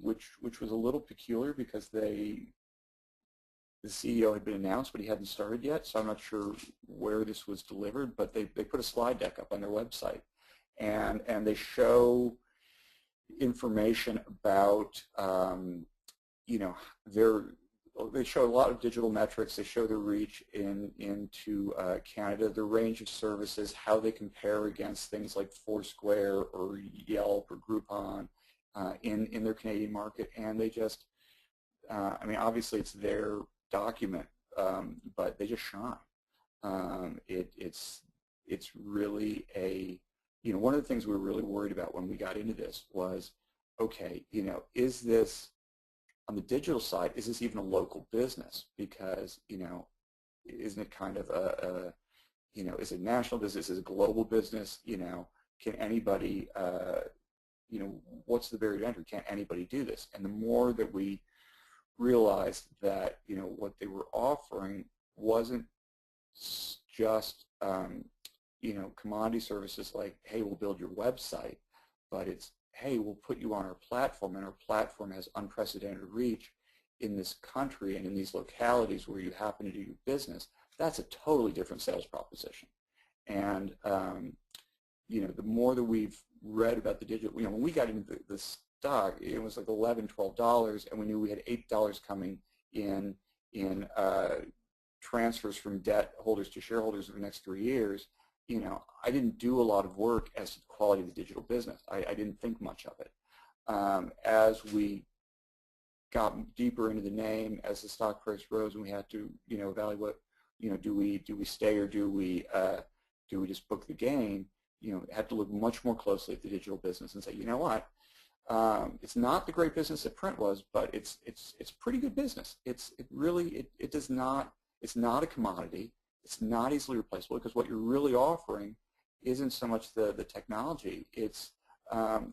which was a little peculiar because the CEO had been announced, but he hadn't started yet, so I'm not sure where this was delivered, but they put a slide deck up on their website, and they show information about, you know, they show a lot of digital metrics. They show their reach into Canada, the range of services, how they compare against things like Foursquare or Yelp or Groupon in their Canadian market, and they just, I mean, obviously it's their document, but they just shine. It's really a, you know, one of the things we were really worried about when we got into this was, okay, you know, is this, on the digital side, is this even a local business? Because, you know, isn't it kind of a you know, is it national business, is it a global business? You know, can anybody, you know, what's the barrier to entry? Can't anybody do this? And the more that we realized that, you know, what they were offering wasn't just, you know, commodity services like, hey, we'll build your website, but it's, hey, we'll put you on our platform, and our platform has unprecedented reach in this country and in these localities where you happen to do your business. That's a totally different sales proposition. And, you know, the more that we've read about the digital, you know, when we got into the stock, it was like $11, $12, and we knew we had $8 coming in transfers from debt holders to shareholders over the next 3 years. You know, I didn't do a lot of work as to the quality of the digital business. I didn't think much of it. As we got deeper into the name, as the stock price rose, and we had to, you know, evaluate, you know, do we stay or do we just book the gain? You know, had to look much more closely at the digital business and say, you know what, it's not the great business that print was, but it's pretty good business. It does not, it's not a commodity. It's not easily replaceable, because what you're really offering isn't so much the technology. It's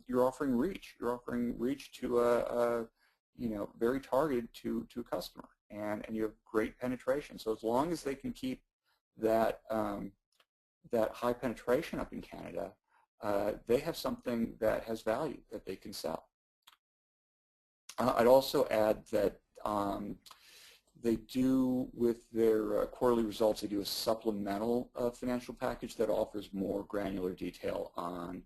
you're offering reach. You're offering reach to a you know, very targeted to a customer, and you have great penetration. So as long as they can keep that that high penetration up in Canada, they have something that has value that they can sell. I'd also add that they do, with their quarterly results, they do a supplemental financial package that offers more granular detail on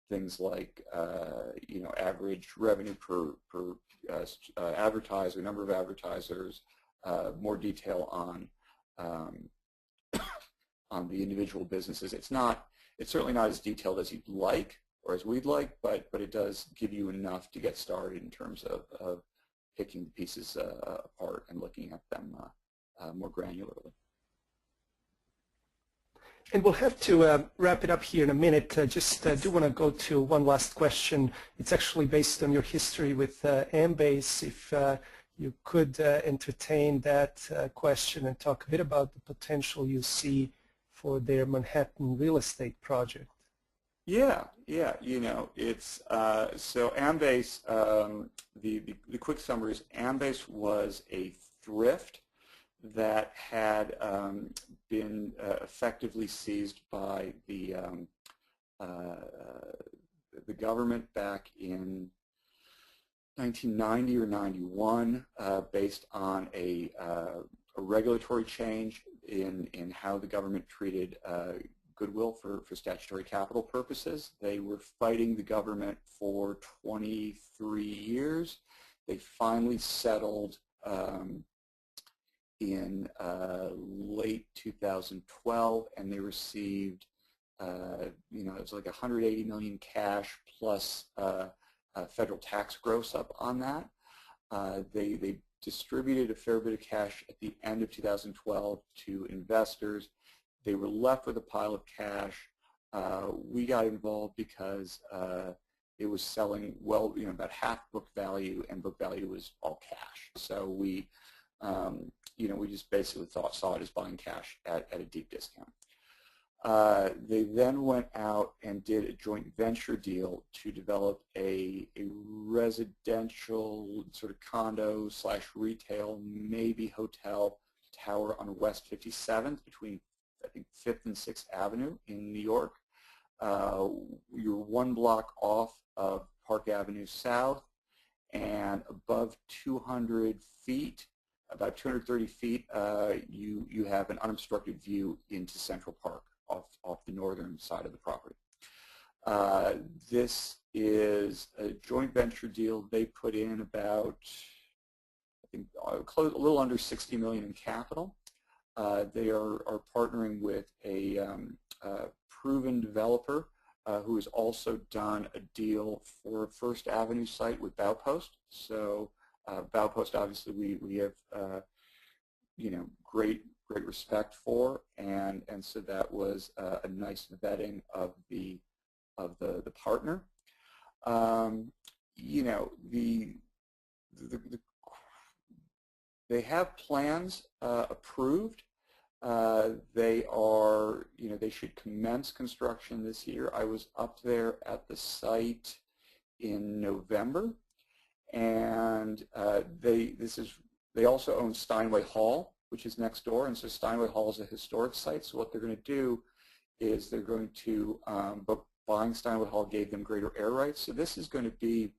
things like, you know, average revenue per advertiser, number of advertisers, more detail on the individual businesses. It's certainly not as detailed as you'd like or as we'd like, but it does give you enough to get started in terms of picking the pieces apart and looking at them more granularly. And we'll have to wrap it up here in a minute. Just do want to go to one last question. It's actually based on your history with Ambase. If you could entertain that question and talk a bit about the potential you see for their Manhattan real estate project. Yeah, you know, it's so Ambase, the quick summary is Ambase was a thrift that had been effectively seized by the government back in 1990 or 91, based on a regulatory change in how the government treated goodwill for statutory capital purposes. They were fighting the government for 23 years. They finally settled in late 2012, and they received, it was like 180 million cash plus federal tax gross up on that. They distributed a fair bit of cash at the end of 2012 to investors. They were left with a pile of cash. We got involved because it was selling well, about half book value, and book value was all cash. So we, we just basically saw it as buying cash at a deep discount. They then went out and did a joint venture deal to develop a residential sort of condo / retail, maybe hotel tower on West 57th between, I think, 5th and 6th Avenue in New York. You're one block off of Park Avenue South, and above 200 feet, about 230 feet, you have an unobstructed view into Central Park off the northern side of the property. This is a joint venture deal. They put in about, I think, a little under $60 million in capital. They are partnering with a proven developer who has also done a deal for a First Avenue site with Baupost. So Baupost, obviously, we have great respect for, and so that was a nice vetting of the partner. They have plans approved. They are, they should commence construction this year. I was up there at the site in November, and they also own Steinway Hall, which is next door, and so Steinway Hall is a historic site. So what they're going to do is they're going to, but buying Steinway Hall gave them greater air rights. So this is going to be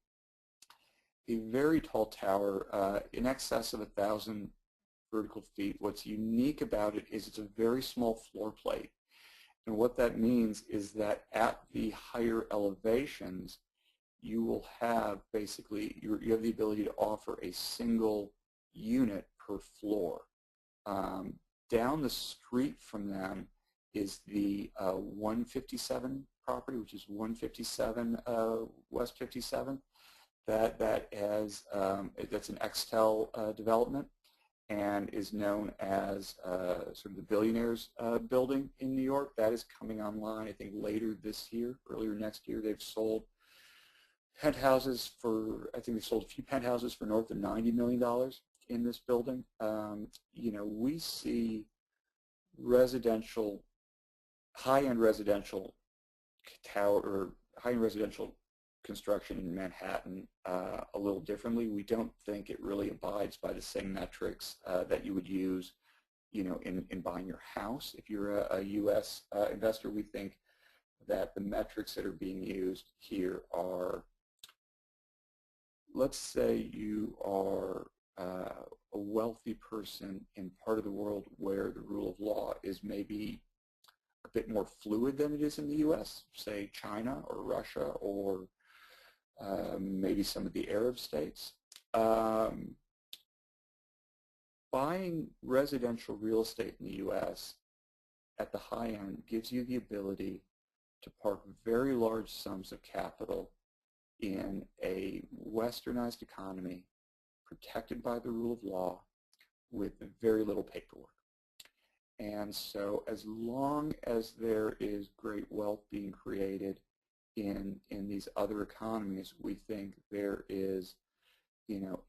a very tall tower, in excess of 1,000 vertical feet. What's unique about it is it's a very small floor plate. And what that means is that at the higher elevations, you will have basically, you have the ability to offer a single unit per floor. Down the street from them is the 157 property, which is 157 West 57th. That has that's an Extel development, and is known as sort of the Billionaires building in New York. That is coming online, I think, later this year, earlier next year. They've sold penthouses for, I think they sold a few penthouses for north of $90 million in this building. We see residential, high-end residential tower, or high-end residential construction in Manhattan a little differently. We don't think it really abides by the same metrics that you would use, in buying your house. If you're a U.S. Investor, we think that the metrics that are being used here are, let's say you are a wealthy person in part of the world where the rule of law is maybe a bit more fluid than it is in the U.S., say China or Russia or maybe some of the Arab states. Buying residential real estate in the U.S. at the high end gives you the ability to park very large sums of capital in a westernized economy protected by the rule of law with very little paperwork. And so as long as there is great wealth being created in these other economies, we think there is,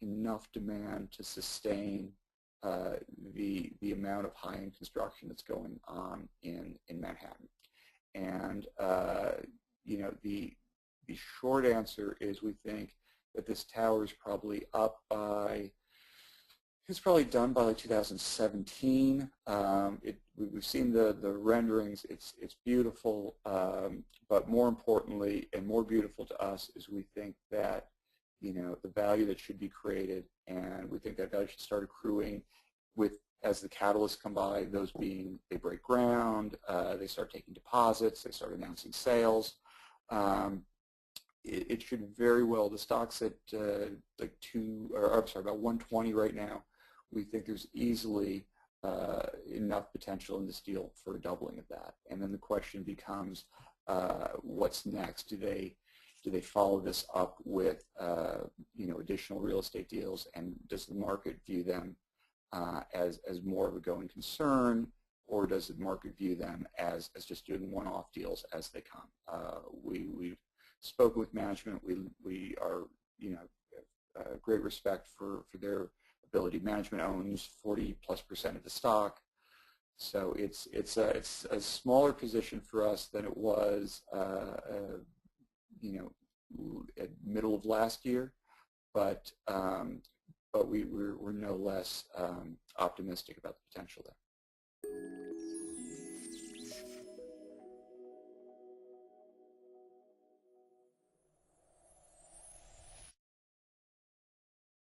enough demand to sustain the amount of high-end construction that's going on in Manhattan. And the short answer is we think that this tower is probably up by It's probably done by like 2017. We've seen the renderings. It's beautiful, but more importantly and more beautiful to us is we think that the value that should be created, and we think that value should start accruing as the catalysts come by. Those being they break ground, they start taking deposits, they start announcing sales. It should very well. The stock's at like about 120 right now. We think there's easily enough potential in this deal for a doubling of that. And then the question becomes, what's next? Do they follow this up with additional real estate deals, and does the market view them as more of a going concern, or does the market view them as just doing one-off deals as they come? We've spoken with management. We are great respect for their ability. Management owns 40+% of the stock, so it's a smaller position for us than it was at middle of last year, but we're no less optimistic about the potential there.